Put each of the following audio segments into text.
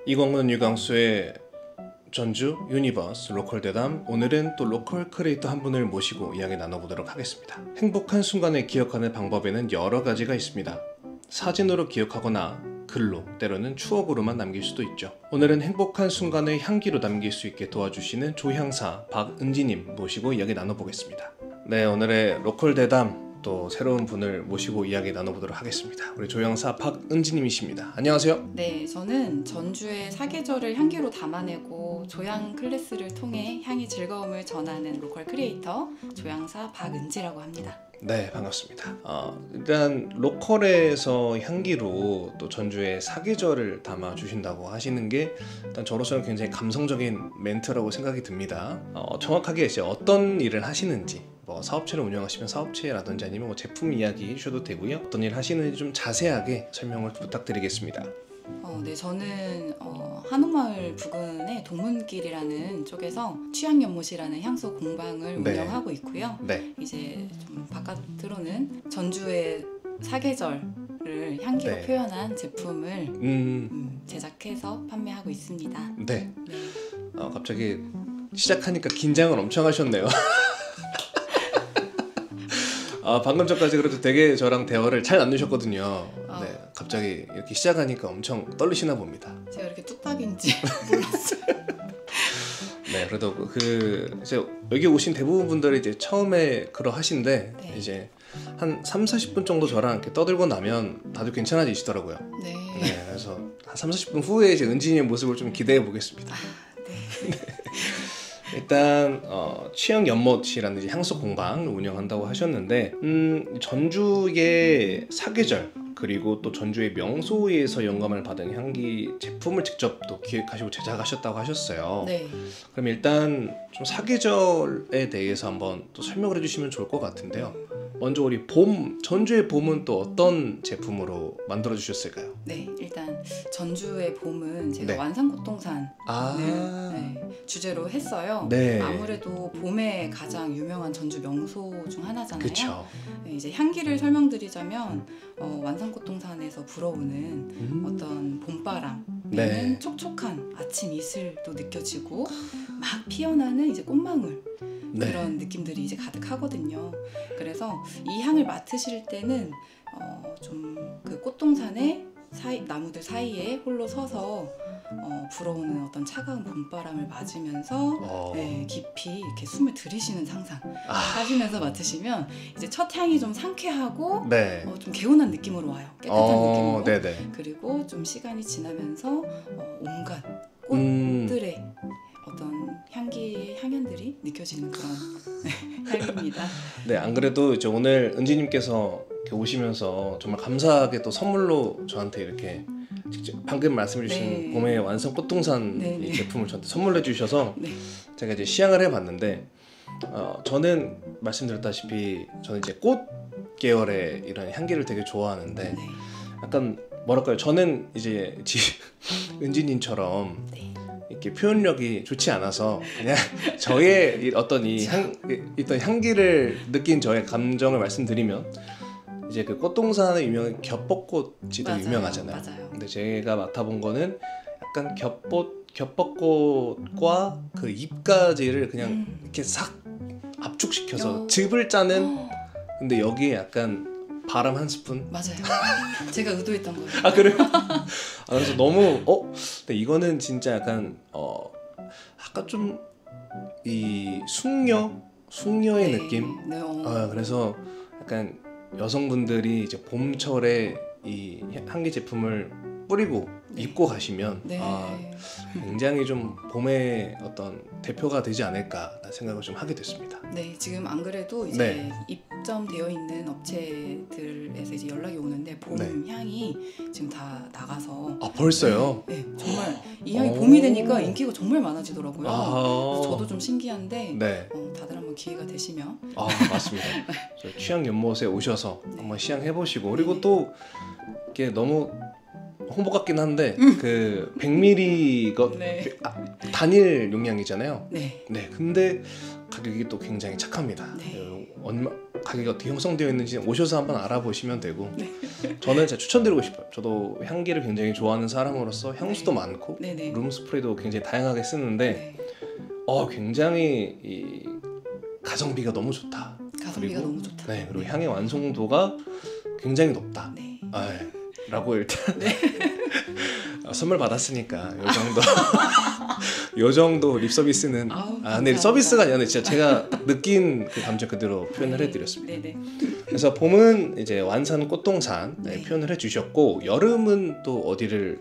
이광문 유광수의 전주 유니버스 로컬 대담. 오늘은 또 로컬 크리에이터 한 분을 모시고 이야기 나눠보도록 하겠습니다. 행복한 순간을 기억하는 방법에는 여러 가지가 있습니다. 사진으로 기억하거나 글로, 때로는 추억으로만 남길 수도 있죠. 오늘은 행복한 순간을 향기로 남길 수 있게 도와주시는 조향사 박은지님 모시고 이야기 나눠보겠습니다. 네, 오늘의 로컬 대담 또 새로운 분을 모시고 이야기 나눠보도록 하겠습니다. 우리 조향사 박은지님이십니다. 안녕하세요. 네, 저는 전주의 사계절을 향기로 담아내고 조향 클래스를 통해 향의 즐거움을 전하는 로컬 크리에이터 조향사 박은지라고 합니다. 네, 반갑습니다. 일단 로컬에서 향기로 또 전주의 사계절을 담아주신다고 하시는 게 일단 저로서는 굉장히 감성적인 멘트라고 생각이 듭니다. 정확하게 이제 어떤 일을 하시는지, 뭐 사업체를 운영하시면 사업체라든지 아니면 뭐 제품 이야기 해주셔도 되고요. 어떤 일 하시는지 좀 자세하게 설명을 부탁드리겠습니다. 네, 저는 한옥마을 부근의 동문길이라는 쪽에서 취향연못이라는 향수 공방을 네. 운영하고 있고요. 네. 이제 좀 바깥으로는 전주의 사계절을 향기로 네. 표현한 제품을 제작해서 판매하고 있습니다. 네. 네. 갑자기 시작하니까 긴장을 엄청 하셨네요. 방금 전까지 그래도 되게 저랑 대화를 잘 나누셨거든요. 네, 갑자기 이렇게 시작하니까 엄청 떨리시나 봅니다. 제가 이렇게 뚝딱인지 몰랐어요. 네, 그래도 이제 여기 오신 대부분 분들이 이제 처음에 그러하신데 네. 이제 한 30-40분 정도 저랑 이렇게 떠들고 나면 다들 괜찮아지시더라고요. 네. 네, 그래서 한 30-40분 후에 이제 은진이의 모습을 좀 기대해 보겠습니다. 네. 일단 취향연못이라는 이제 향수 공방을 운영한다고 하셨는데 전주의 사계절 그리고 또 전주의 명소에서 영감을 받은 향기 제품을 직접 또 기획하시고 제작하셨다고 하셨어요. 네. 그럼 일단 좀 사계절에 대해서 한번 또 설명을 해주시면 좋을 것 같은데요. 먼저 우리 전주의 봄은 또 어떤 제품으로 만들어 주셨을까요? 네, 일단 전주의 봄은 제가 네. 완산꽃동산을 네. 주제로 했어요. 네. 아무래도 봄에 가장 유명한 전주 명소 중 하나잖아요. 그쵸. 네, 이제 향기를 설명드리자면 완산꽃동산에서 불어오는 어떤 봄바람에는 네. 촉촉한 아침 이슬도 느껴지고 막 피어나는 이제 꽃망울 네. 그런 느낌들이 이제 가득하거든요. 그래서 이 향을 맡으실 때는 좀 그 꽃동산의 나무들 사이에 홀로 서서 불어오는 어떤 차가운 봄바람을 맞으면서 네, 깊이 이렇게 숨을 들이쉬는 상상 하시면서 맡으시면 이제 첫 향이 좀 상쾌하고 네. 좀 개운한 느낌으로 와요. 깨끗한 느낌으로. 네네. 그리고 좀 시간이 지나면서 온갖 꽃들의 어떤 향연들이 느껴지는 그런 향입니다. 네, 안 그래도 이제 오늘 은지님께서 이렇게 오시면서 정말 감사하게 또 선물로 저한테 이렇게 직접 방금 말씀해주신 네. 봄의 완성 꽃동산 네, 이 네. 제품을 저한테 선물해 주셔서 네. 제가 이제 시향을 해봤는데 저는 말씀드렸다시피 저는 이제 꽃 계열의 이런 향기를 되게 좋아하는데 네. 약간 뭐랄까요, 저는 이제 은지님처럼 네. 이렇게 표현력이 좋지 않아서 그냥 저의 어떤 어떤 향기를 느낀 저의 감정을 말씀드리면 이제 그 꽃동산의 유명한 겹벚꽃이 되게 유명하잖아요. 맞아요. 근데 제가 맡아본 거는 약간 겹벚꽃과 그 잎가지를 그냥 이렇게 싹 압축시켜서 즙을 짜는. 근데 여기에 약간 바람 한 스푼. 맞아요. 제가 의도했던 거예요. 그래요? 그래서 너무 근데 이거는 진짜 약간 약간 좀 이 숙녀의 네. 느낌. 네. 그래서 약간 여성분들이 이제 봄철에 이 향기 제품을 뿌리고 네. 입고 가시면 네. 굉장히 좀 봄의 어떤 대표가 되지 않을까 생각을 좀 하게 됐습니다. 네, 지금 안 그래도 이제 네. 입점되어 있는 업체들에서 이제 연락이 오는데 봄 네. 향이 지금 다 나가서 벌써요? 네, 정말 이 향이 봄이 되니까 인기가 정말 많아지더라고요. 그래서 저도 좀 신기한데 네. 다들 한번 기회가 되시면 맞습니다. 저 취향 연못에 오셔서 네. 한번 시향해보시고 그리고 네. 또 이게 너무 홍보 같긴 한데 그 100ml 네. 단일 용량이잖아요. 네. 네, 근데 가격이 또 굉장히 착합니다. 네. 얼마 가격이 어떻게 형성되어 있는지 오셔서 한번 알아보시면 되고 네. 저는 진짜 추천드리고 싶어요. 저도 향기를 굉장히 좋아하는 사람으로서 향수도 네. 많고 네네. 룸 스프레이도 굉장히 다양하게 쓰는데 네. 굉장히 이 가성비가 너무 좋다. 가성비가 그리고, 너무 좋다. 네, 그리고 향의 완성도가 굉장히 높다. 네. 라고 일단 네. 선물 받았으니까 요 정도 요 정도 립 서비스는 아우, 근데 감사합니다. 서비스가 아니라 진짜 제가 느낀 그 감정 그대로 표현을 해드렸습니다. 네네. 그래서 봄은 이제 완산 꽃동산 네. 표현을 해주셨고 여름은 또 어디를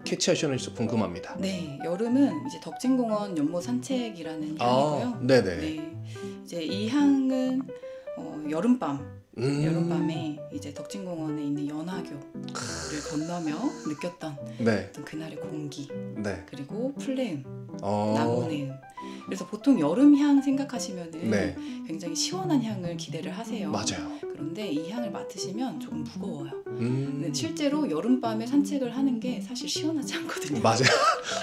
캐치하셨는지 궁금합니다. 네, 여름은 이제 덕진공원 연못 산책이라는 향이고요. 네네. 네, 이제 이 향은 여름밤 음. 여름밤에 이제 덕진공원에 있는 연화교를 건너며 느꼈던 네. 어떤 그날의 공기 네. 그리고 풀네음, 어. 나무네음. 그래서 보통 여름향 생각하시면은 네. 굉장히 시원한 향을 기대를 하세요. 맞아요. 그런데 이 향을 맡으시면 조금 무거워요. 음. 근데 실제로 여름밤에 산책을 하는 게 사실 시원하지 않거든요. 맞아요.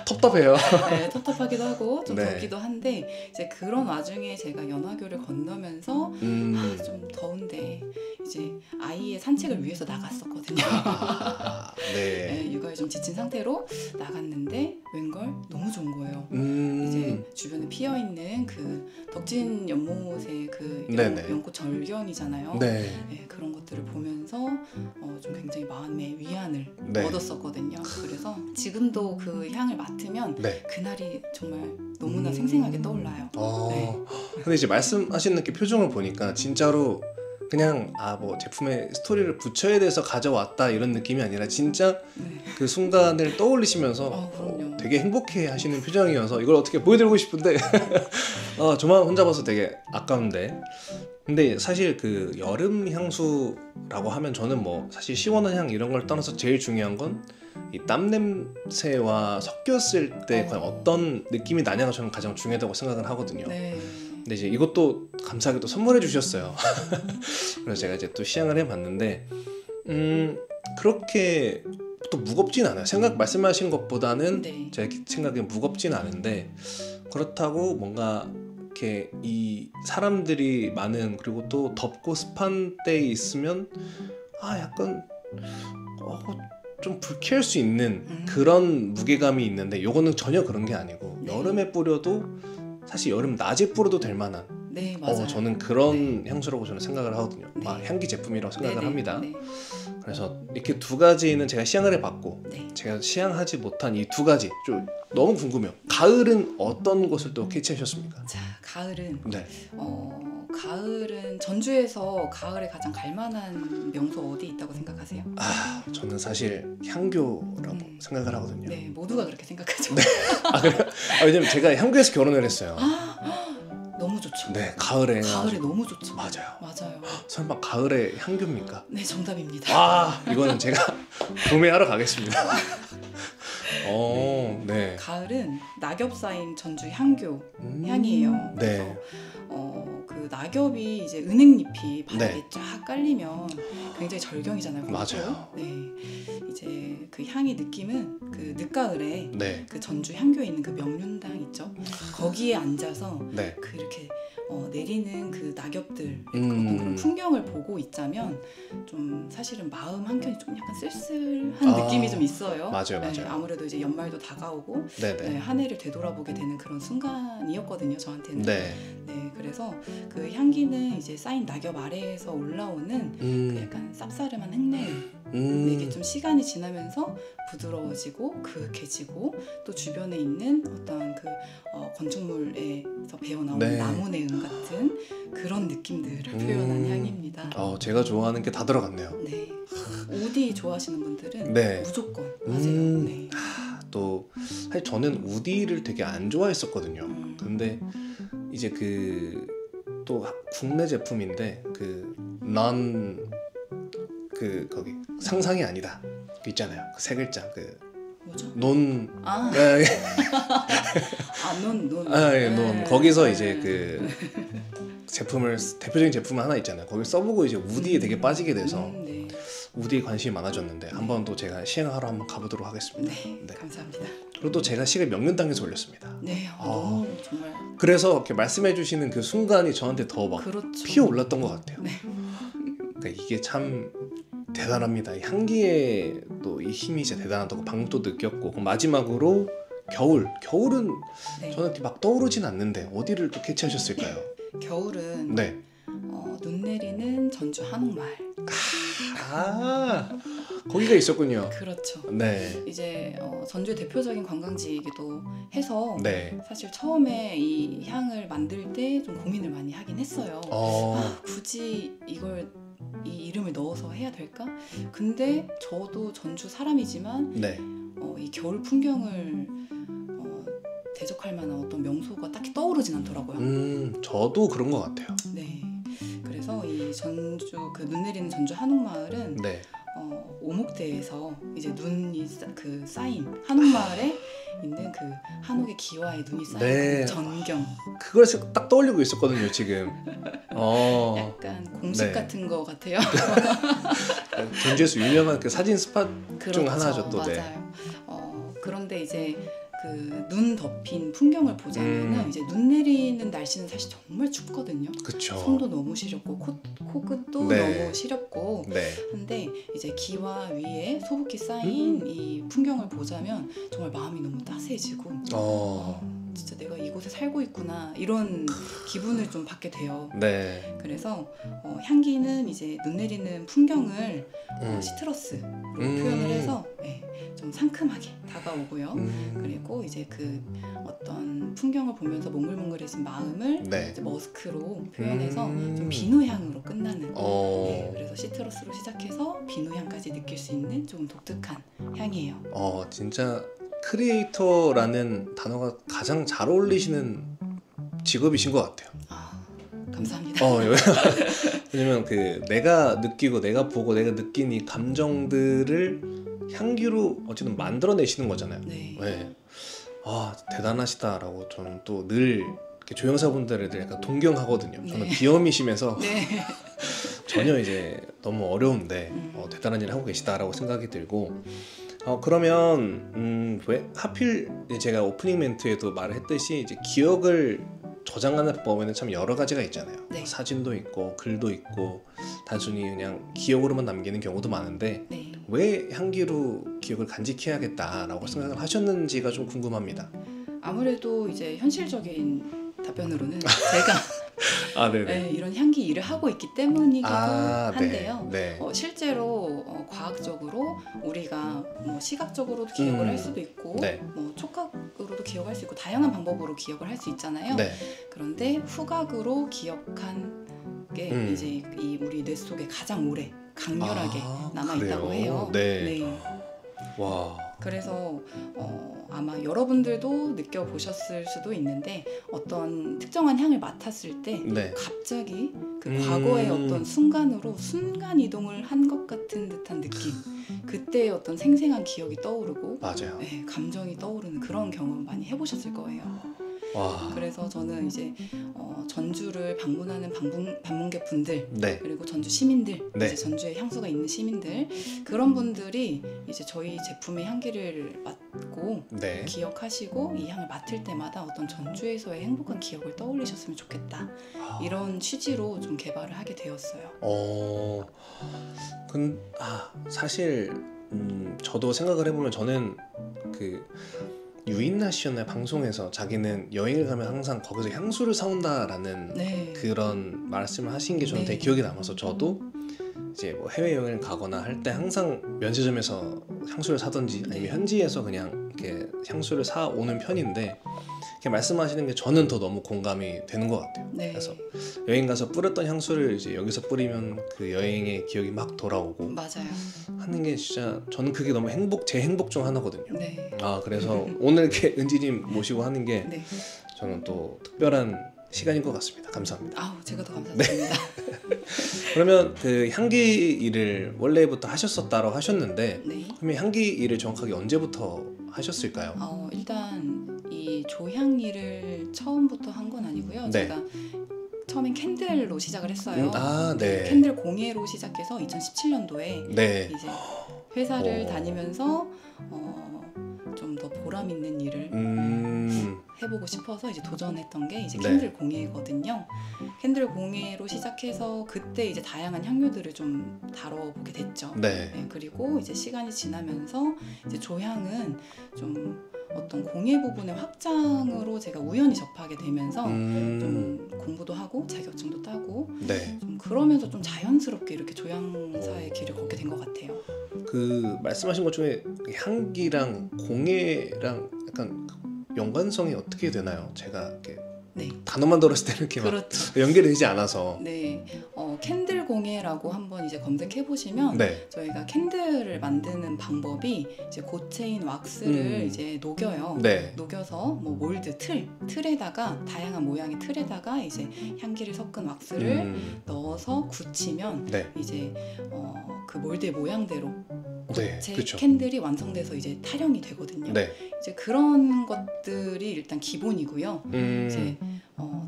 텁텁해요. 네, 텁텁하기도 하고 좀 네. 덥기도 한데 이제 그런 와중에 제가 연화교를 건너면서 좀 더운데 이제 아이의 산책을 위해서 나갔었거든요. 네. 네, 육아에 좀 지친 상태로 나갔는데 웬걸 너무 좋은 거예요. 이제 주변에 피어 있는 그 덕진 연못의 그 네네. 연꽃 절경이잖아요. 네. 네, 그런 것들을 보면서 좀 굉장히 마음의 위안을 네. 얻었었거든요. 그래서 지금도 그 향을 맡으면 네. 그날이 정말 너무나 생생하게 떠올라요. 네. 근데 이제 말씀하시는 이렇게 표정을 보니까 진짜로 그냥 뭐 제품에 스토리를 붙여야 돼서 가져왔다 이런 느낌이 아니라 진짜 네. 그 순간을 떠올리시면서 그럼요. 되게 행복해 하시는 표정이어서 이걸 어떻게 보여드리고 싶은데 저만 혼자 봐서 되게 아까운데 근데 사실 그 여름 향수라고 하면 저는 뭐 사실 시원한 향 이런 걸 떠나서 제일 중요한 건 이 땀 냄새와 섞였을 때 과연 어떤 느낌이 나냐가 저는 가장 중요하다고 생각을 하거든요. 네. 근데 이제 이것도 감사하게 또 선물해 주셨어요. 그래서 제가 이제 또 시향을 해봤는데 그렇게 또 무겁진 않아요. 말씀하신 것보다는 네. 제 생각에 무겁진 않은데 그렇다고 뭔가 이렇게 이 사람들이 많은 그리고 또 덥고 습한 때에 있으면 약간 좀 불쾌할 수 있는 그런 무게감이 있는데 요거는 전혀 그런 게 아니고 네. 여름에 뿌려도 사실 여름 낮에 뿌려도 될 만한 네, 맞아요. 저는 그런 향수라고 저는 생각을 하거든요. 네. 향기 제품이라고 생각을 네네. 합니다. 네. 그래서 이렇게 두 가지는 제가 시향을 해봤고 네. 제가 시향하지 못한 이 두 가지 좀 너무 궁금해요. 가을은 어떤 것을 또 캐치하셨습니까? 자, 가을은 네. 가을은 전주에서 가을에 가장 갈만한 명소 어디 있다고 생각하세요? 저는 사실 향교라고 생각을 하거든요. 네, 모두가 그렇게 생각하죠. 그래요? 왜냐면 제가 향교에서 결혼을 했어요. 너무 좋죠. 네, 가을에 가을에 너무 좋죠. 맞아요. 맞아요. 설마 가을에 향교입니까? 네, 정답입니다. 이거는 제가 구매하러 가겠습니다. 네. 가을은 낙엽 쌓인 전주 향교 향이에요. 네. 그래서 그 낙엽이 이제 은행잎이 바닥에 네. 쫙 깔리면 굉장히 절경이잖아요. 그것도. 맞아요. 네, 이제 그 향의 느낌은 그 늦가을에 네. 그 전주 향교에 있는 그 명륜당 있죠. 거기에 앉아서 네. 그 이렇게 내리는 그 낙엽들 어떤 그런 풍경을 보고 있자면 좀 사실은 마음 한켠이 좀 약간 쓸쓸한 느낌이 좀 있어요. 맞아요, 네, 맞아요. 아무래도 이제 연말도 다가오고 네네. 한 해를 되돌아보게 되는 그런 순간이었거든요, 저한테는. 네. 네, 그래서 그 향기는 이제 쌓인 낙엽 아래에서 올라오는 그 약간 쌉싸름한 흙내음. 이게 좀 시간이 지나면서 부드러워지고 그윽해지고 또 주변에 있는 어떤 그 건축물에서 배어나오는 네. 나무내음 같은 그런 느낌들을 표현한 향입니다. 제가 좋아하는 게 다 들어갔네요. 네, 우디 좋아하시는 분들은 네. 무조건 하세요. 네. 또 사실 저는 우디를 되게 안 좋아했었거든요. 근데 이제 또 국내 제품인데 거기 상상이 아니다 그 있잖아요. 그 세 글자 뭐죠? 논. 논. 논. 네. 거기서 이제 그 대표적인 제품 하나 있잖아요. 거기 써보고 이제 우디에 되게 빠지게 돼서 네. 우디에 관심이 많아졌는데 한번 또 제가 시행하러 한번 가보도록 하겠습니다. 네, 감사합니다. 그리고 또 제가 시를 명륜당에서 올렸습니다. 네, 너무 정말 그래서 이렇게 말씀해주시는 그 순간이 저한테 더 막 그렇죠. 피어올랐던 것 같아요. 네. 그러니까 이게 참 대단합니다. 향기에 또 이 힘이 진짜 대단하다고 방금 또 느꼈고, 그럼 마지막으로 겨울은 네. 저는 이렇게 막 떠오르진 않는데 어디를 또 캐치하셨을까요? 겨울은 네. 눈 내리는 전주 한옥마을. 아, 거기가 있었군요. 그렇죠. 네. 이제 전주의 대표적인 관광지이기도 해서 네. 사실 처음에 이 향을 만들 때 좀 고민을 많이 하긴 했어요. 굳이 이 이름을 넣어서 해야 될까? 근데 저도 전주 사람이지만 네. 이 겨울 풍경을 대적할 만한 어떤 명소가 딱히 떠오르진 않더라고요. 저도 그런 것 같아요. 네. 그래서 이 전주 그 눈 내리는 전주 한옥마을은 네. 오목대에서 이제 눈이 쌓인 한옥마을에 있는 그 한옥의 기와에 눈이 쌓인 네. 그 전경. 그걸 딱 떠올리고 있었거든요, 지금. 약간 공식 네. 같은 거 같아요. 전주에서 유명한 그 사진 스팟 중 하나죠, 또. 맞아요. 네. 그런데 이제 그 눈 덮인 풍경을 보자면은 이제 눈 내리는 날씨는 사실 정말 춥거든요. 그쵸. 손도 너무 시렵고 코끝도 네. 너무 시렵고 네. 근데 이제 기와 위에 소복히 쌓인 이 풍경을 보자면 정말 마음이 너무 따스해지고 진짜 내가 이곳에 살고 있구나 이런 기분을 좀 받게 돼요. 네. 그래서 향기는 이제 눈 내리는 풍경을 시트러스로 표현을 해서 좀 상큼하게 다가오고요. 그리고 이제 그 어떤 풍경을 보면서 몽글몽글해진 마음을 네. 이제 머스크로 표현해서 좀 비누향으로 끝나는. 그래서 시트러스로 시작해서 비누향까지 느낄 수 있는 조금 독특한 향이에요. 진짜 크리에이터라는 단어가 가장 잘 어울리시는 직업이신 것 같아요. 감사합니다. 왜냐면 그 내가 느끼고 내가 보고 내가 느낀 이 감정들을 향기로 어쨌든 만들어내시는 거잖아요. 네. 대단하시다라고 저는 또 늘 조형사분들을 약간 동경하거든요. 저는 네. 비염이시면서 네. 전혀 이제 너무 어려운데 대단한 일을 하고 계시다라고 생각이 들고, 그러면 왜 하필 제가 오프닝 멘트에도 말을 했듯이 이제 기억을 저장하는 법에는 참 여러 가지가 있잖아요. 네. 사진도 있고 글도 있고 단순히 그냥 기억으로만 남기는 경우도 많은데 네. 왜 향기로 기억을 간직해야겠다라고 생각을 하셨는지가 좀 궁금합니다. 아무래도 이제 현실적인 답변으로는 제가 네네. 이런 향기 일을 하고 있기 때문이기도 한데요. 네. 실제로 과학적으로 우리가 뭐 시각적으로도 기억을 할 수도 있고 네. 뭐 촉각으로도 기억할 수 있고 다양한 방법으로 기억을 할 수 있잖아요. 네. 그런데 후각으로 기억한 게 이제 이 우리 뇌 속에 가장 오래 강렬하게 남아 있다고 그래요? 해요. 네. 와. 그래서 아마 여러분들도 느껴보셨을 수도 있는데 어떤 특정한 향을 맡았을 때 네. 갑자기 그 과거의 어떤 순간으로 순간 이동을 한 것 같은 듯한 느낌, 그때의 어떤 생생한 기억이 떠오르고 맞아요. 감정이 떠오르는 그런 경험 많이 해보셨을 거예요. 와. 그래서 저는 이제 전주를 방문하는 방문객 분들, 네. 그리고 전주 시민들, 네. 이제 전주에 향수가 있는 시민들, 그런 분들이 이제 저희 제품의 향기를 맡고 네. 기억하시고 이 향을 맡을 때마다 어떤 전주에서의 행복한 기억을 떠올리셨으면 좋겠다, 이런 취지로 좀 개발을 하게 되었어요. 사실 저도 생각을 해보면 저는 그 유인나 씨였나요? 방송에서 자기는 여행을 가면 항상 거기서 향수를 사온다라는 네. 그런 말씀을 하신 게 저는 네. 되게 기억에 남아서 저도 이제 뭐 해외여행을 가거나 할 때 항상 면세점에서 향수를 사든지 아니면 현지에서 그냥 이렇게 향수를 사 오는 편인데, 이렇게 말씀하시는 게 저는 더 너무 공감이 되는 것 같아요. 네. 그래서 여행 가서 뿌렸던 향수를 이제 여기서 뿌리면 그 여행의 기억이 막 돌아오고 맞아요. 하는 게 진짜 저는 그게 너무 제 행복 중 하나거든요. 네. 그래서 오늘 이렇게 은지님 모시고 하는 게 네. 저는 또 특별한 시간인 것 같습니다. 감사합니다. 제가 더 감사드립니다. 그러면 그 향기 일을 원래부터 하셨었다고 하셨는데, 네. 그러면 향기 일을 정확하게 언제부터 하셨을까요? 일단 이 조향 일을 처음부터 한 건 아니고요. 네. 제가 처음엔 캔들로 시작을 했어요. 아, 네. 캔들 공예로 시작해서 2017년도에 네. 이제 회사를 오. 다니면서 좀 더 보람 있는 일을 해보고 싶어서 이제 도전했던 게 이제 네. 캔들 공예거든요. 캔들 공예로 시작해서 그때 이제 다양한 향료들을 좀 다뤄보게 됐죠. 네. 네, 그리고 이제 시간이 지나면서 이제 조향은 좀 어떤 공예 부분의 확장으로 제가 우연히 접하게 되면서 좀 공부도 하고 자격증도 따고 네. 좀 그러면서 좀 자연스럽게 이렇게 조향사의 길을 걷게 된 것 같아요. 그 말씀하신 것 중에 향기랑 공예랑 약간 연관성이 어떻게 되나요? 제가 이렇게 네. 단어만 들었을 때는 이렇게 막 그렇죠. 연결이 되지 않아서. 네, 캔들 공예라고 한번 이제 검색해 보시면 네. 저희가 캔들을 만드는 방법이 이제 고체인 왁스를 이제 녹여요. 네. 녹여서 뭐 몰드 틀에다가 다양한 모양의 틀에다가 이제 향기를 섞은 왁스를 넣어서 굳히면 네. 이제 그 몰드의 모양대로 네. 고체 그렇죠. 캔들이 완성돼서 이제 타령이 되거든요. 네. 이제 그런 것들이 일단 기본이고요. 이제 음.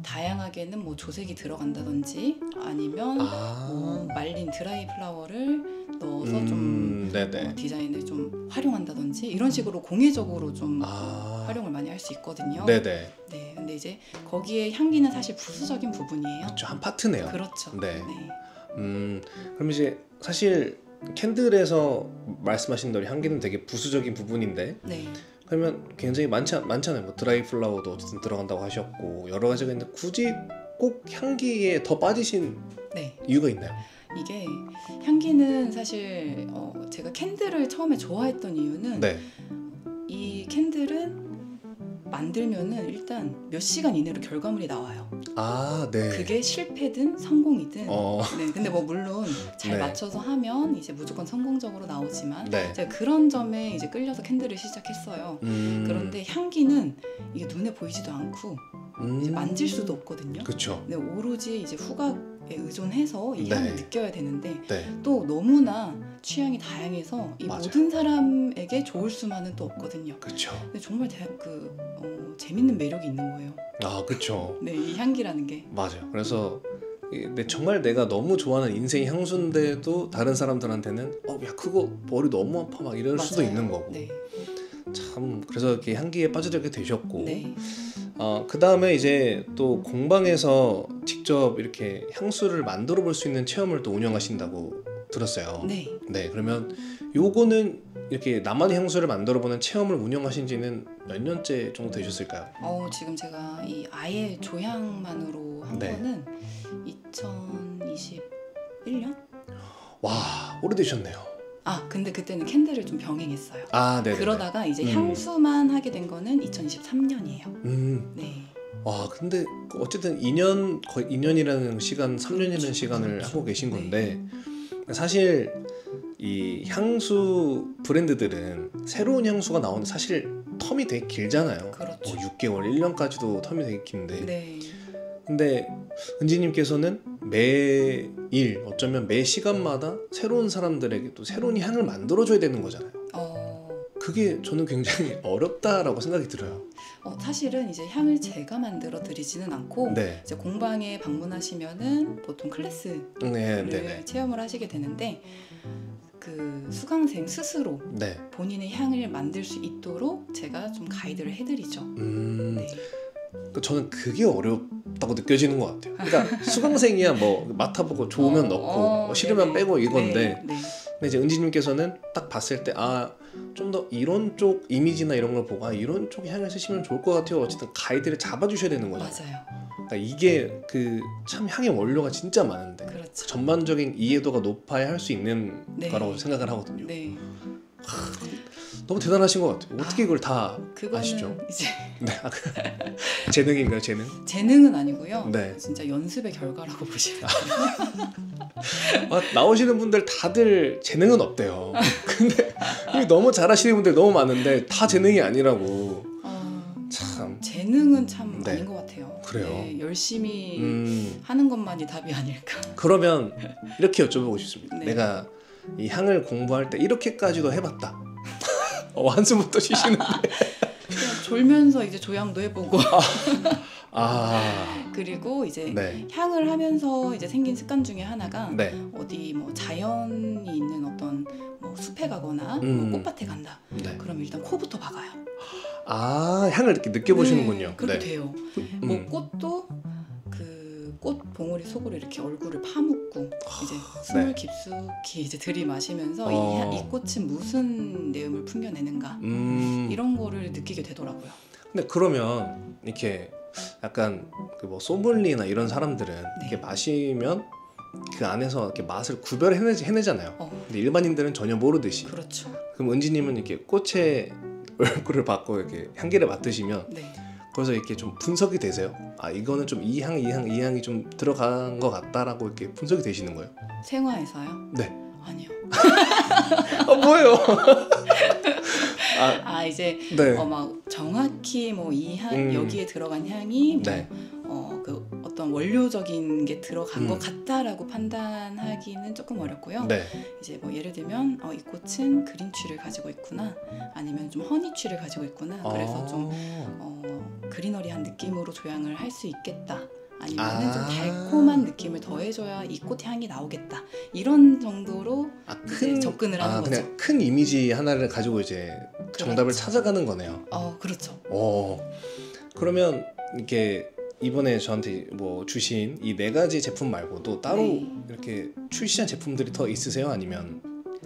다양하게는 뭐 조색이 들어간다든지 아니면 뭐 말린 드라이 플라워를 넣어서 좀 네네. 디자인을 좀 활용한다든지 이런 식으로 공예적으로 좀 아. 활용을 많이 할 수 있거든요. 네네. 네, 근데 이제 거기에 향기는 사실 부수적인 부분이에요. 그렇죠. 한 파트네요. 그렇죠. 네. 네. 그럼 이제 사실 캔들에서 말씀하신 대로 향기는 되게 부수적인 부분인데 네. 그러면 굉장히 많잖아요. 뭐 드라이 플라워도 어쨌든 들어간다고 하셨고 여러 가지가 있는데 굳이 꼭 향기에 더 빠지신 네. 이유가 있나요? 이게 향기는 사실 제가 캔들을 처음에 좋아했던 이유는 네. 이 캔들은 만들면은 일단 몇 시간 이내로 결과물이 나와요. 아, 네. 그게 실패든 성공이든. 네. 근데 뭐 물론 잘 네. 맞춰서 하면 이제 무조건 성공적으로 나오지만 네. 제가 그런 점에 이제 끌려서 캔들을 시작했어요. 그런데 향기는 이게 눈에 보이지도 않고 이제 만질 수도 없거든요. 그렇죠. 근데 오로지 이제 후각에 의존해서 이 네. 향을 느껴야 되는데 네. 또 너무나 취향이 다양해서 이 맞아요. 모든 사람에게 좋을 수만은 또 없거든요. 그렇죠. 근데 정말 재밌는 매력이 있는 거예요. 아, 그렇죠. 네, 이 향기라는 게. 맞아요. 그래서 정말 내가 너무 좋아하는 인생 향수인데도 다른 사람들한테는 야 그거 머리 너무 아파 막 이럴 수도 맞아요. 있는 거고. 네. 참 그래서 이렇게 향기에 빠져들게 되셨고. 네. 그 다음에 이제 또 공방에서 직접 이렇게 향수를 만들어 볼 수 있는 체험을 또 운영하신다고 들었어요. 네. 네, 그러면 요거는 이렇게 나만의 향수를 만들어 보는 체험을 운영하신 지는 몇 년째 정도 되셨을까요? 지금 제가 이 아예 조향만으로 한 네. 거는 2021년? 와, 오래되셨네요. 근데 그때는 캔들을 좀 병행했어요. 아, 네. 그러다가 이제 향수만 하게 된 거는 2023년이에요. 네. 와, 근데 어쨌든 2년, 거의 2년이라는 시간, 3년이라는 그렇죠. 시간을 그렇죠. 하고 계신 네. 건데 사실 이 향수 브랜드들은 새로운 향수가 나오는데 사실 텀이 되게 길잖아요. 그렇죠. 6개월, 1년까지도 텀이 되게 긴데 네. 근데 은지님께서는 매일 어쩌면 매 시간마다 새로운 사람들에게 또 새로운 향을 만들어줘야 되는 거잖아요. 그게 저는 굉장히 어렵다라고 생각이 들어요. 사실은 이제 향을 제가 만들어 드리지는 않고 네. 이제 공방에 방문하시면은 보통 클래스를 네. 체험을 하시게 되는데 그 수강생 스스로 네. 본인의 향을 만들 수 있도록 제가 좀 가이드를 해드리죠. 네. 저는 그게 어렵다고 느껴지는 것 같아요. 그러니까 수강생이야 뭐 맡아보고 좋으면 넣고 싫으면 네네. 빼고 이건데 네. 근데 이제 은지님께서는 딱 봤을 때 좀 더 이런 쪽 이미지나 이런 걸 보고 이런 쪽 향을 쓰시면 좋을 것 같아요. 어쨌든 가이드를 잡아주셔야 되는 거죠. 맞아요. 그러니까 이게 그 참 향의 원료가 진짜 많은데 그렇죠. 전반적인 이해도가 높아야 할 수 있는 네. 거라고 생각을 하거든요. 네. 너무 대단하신 것 같아요. 어떻게 이걸 다 그거는 아시죠? 이제 네. 재능인가요, 재능? 재능은 아니고요. 네. 진짜 연습의 결과라고 보시면 돼요. 나오시는 분들 다들 재능은 없대요. 근데 너무 잘하시는 분들 너무 많은데 다 재능이 아니라고. 참. 재능은 참 네. 아닌 것 같아요. 그래요? 네, 열심히 하는 것만이 답이 아닐까. 그러면 이렇게 여쭤보고 싶습니다. 네. 내가 이 향을 공부할 때 이렇게까지도 해봤다. 한숨부터 쉬시는데. 돌면서 이제 조향도 해보고 아, 그리고 이제 네, 향을 하면서 이제 생긴 습관 중에 하나가 네, 어디 뭐 자연이 있는 어떤 뭐 숲에 가거나 뭐 꽃밭에 간다. 네. 그럼 일단 코부터 박아요. 아, 향을 이렇게 느껴보시는군요. 네, 그렇게 네. 돼요. 음. 뭐 꽃도 그 꽃 봉오리 속으로 이렇게 얼굴을 파묻고 이제 숨을 네. 깊숙이 이제 들이마시면서 어. 이 꽃은 무슨 내음을 풍겨내는가 이런 거를 느끼게 되더라고요. 근데 그러면 이렇게 약간 그 뭐 소믈리에나 이런 사람들은 이렇게 마시면 그 안에서 이렇게 맛을 구별해내잖아요. 근데 일반인들은 전혀 모르듯이. 그렇죠. 그럼 은지님은 이렇게 꽃의 얼굴을 받고 이렇게 향기를 맡으시면 네. 그래서 이렇게 좀 분석이 되세요? 아, 이거는 좀 이 향이 좀 들어간 것 같다라고 이렇게 분석이 되시는 거예요? 생화에서요? 네. 아니요. 뭐예요? 이제 네. 막 정확히 뭐 이 향 여기에 들어간 향이 뭐 네. 그 어떤 원료적인 게 들어간 것 음. 같다라고 판단하기는 조금 어렵고요. 네. 이제 뭐 예를 들면 이 꽃은 그린취를 가지고 있구나, 아니면 좀 허니취를 가지고 있구나. 그래서 좀 그리너리한 느낌으로 조향을 할 수 있겠다. 아니면은 좀 달콤한 느낌을 더해줘야 이 꽃 향이 나오겠다. 이런 정도로 이제 접근을 하는 거죠. 그냥 큰 이미지 하나를 가지고 이제 정답을 그렇죠. 찾아가는 거네요. 그렇죠. 그러면 이렇게 이번에 저한테 뭐 주신 이 4가지 제품 말고도 따로 네. 이렇게 출시한 제품들이 더 있으세요? 아니면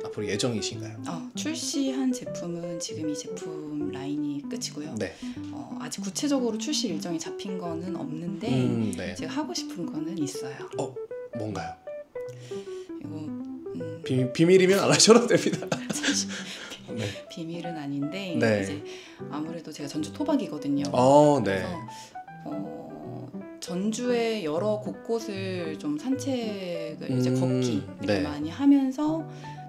앞으로 예정이신가요? 출시한 제품은 지금 이 제품 라인이 끝이고요. 네. 아직 구체적으로 출시 일정이 잡힌 거는 없는데 네. 제가 하고 싶은 거는 있어요. 뭔가요? 이거 비밀이면 안 하셔도 됩니다. 사실 네. 비밀은 아닌데 네. 이제 아무래도 제가 전주 토박이거든요. 네. 그래서 전주의 여러 곳곳을 좀 산책을 이제 걷기 이렇게 네. 많이 하면서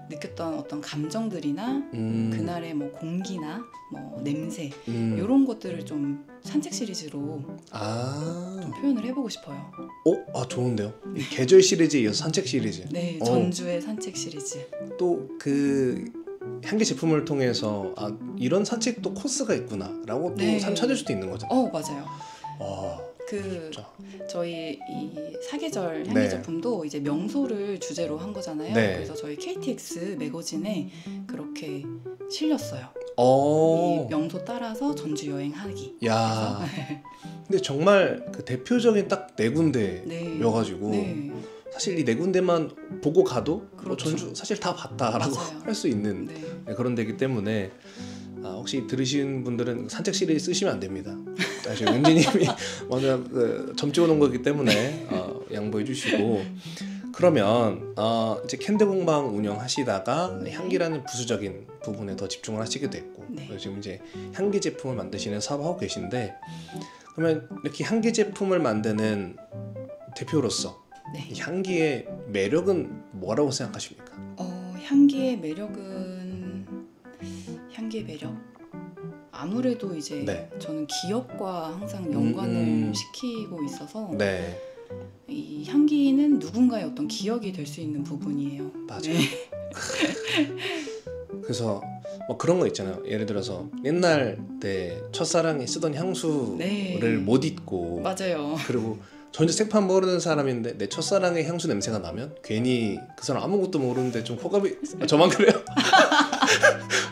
느꼈던 어떤 감정들이나 그날의 뭐 공기나 뭐 냄새 이런 것들을 좀 산책 시리즈로 좀 표현을 해보고 싶어요. 좋은데요. 이 계절 시리즈에 이어서 산책 시리즈. 네, 전주의 산책 시리즈. 또 그 향기 제품을 통해서 이런 산책도 코스가 있구나라고 또 찾을 수도 있는 거잖아요. 맞아요. 진짜. 저희 이 사계절 향기 네. 제품도 이제 명소를 주제로 한 거잖아요. 네. 그래서 저희 KTX 매거진에 그렇게 실렸어요. 어. 이 명소 따라서 전주 여행하기. 야. 근데 정말 그 대표적인 딱 4군데여가지고 네. 사실 이 4군데만 보고 가도 그렇죠. 전주 사실 다 봤다라고 맞아요. 할 수 있는 그런 데기 때문에 혹시 들으신 분들은 산책 시리즈 쓰시면 안 됩니다. 사실 은지님이 먼저 점 찍어놓은 거기 때문에 양보해 주시고 그러면 이제 캔드 공방 운영하시다가 향기라는 부수적인 부분에 더 집중을 하시게 됐고 그래서 지금 이제 향기 제품을 만드시는 사업하고 계신데 그러면 이렇게 향기 제품을 만드는 대표로서 이 향기의 매력은 뭐라고 생각하십니까? 향기의 매력 아무래도 이제 저는 기억과 항상 연관을 시키고 있어서 이 향기는 누군가의 어떤 기억이 될 수 있는 부분이에요. 맞아요. 그래서 뭐 그런 거 있잖아요. 예를 들어서 옛날 때 첫사랑이 쓰던 향수를 못 잊고 맞아요. 그리고 전혀 생판 모르는 사람인데 내 첫사랑의 향수 냄새가 나면 괜히 그 사람 아무것도 모르는데 좀 호감이 저만 그래요?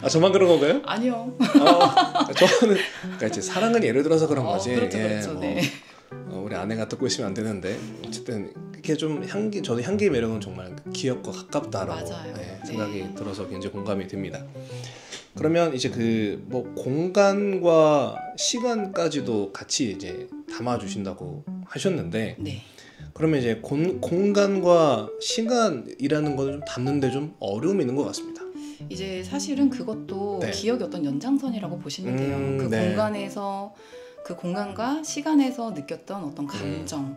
저만 그런 건가요? 아니요. 저는 그러니까 이제 사랑은 예를 들어서 그런 거지. 그렇죠. 우리 아내가 듣고 있으면 안 되는데 어쨌든 그게 좀 저도 향기의 매력은 정말 기억과 가깝다라고 생각이 들어서 굉장히 공감이 됩니다. 그러면 이제 그 뭐 공간과 시간까지도 같이 이제 담아주신다고 하셨는데 그러면 이제 공간과 시간이라는 거는 좀 담는데 좀 어려움이 있는 것 같습니다. 이제 사실은 그것도 기억의 어떤 연장선이라고 보시면 돼요. 그 공간에서 그 공간과 시간에서 느꼈던 어떤 감정,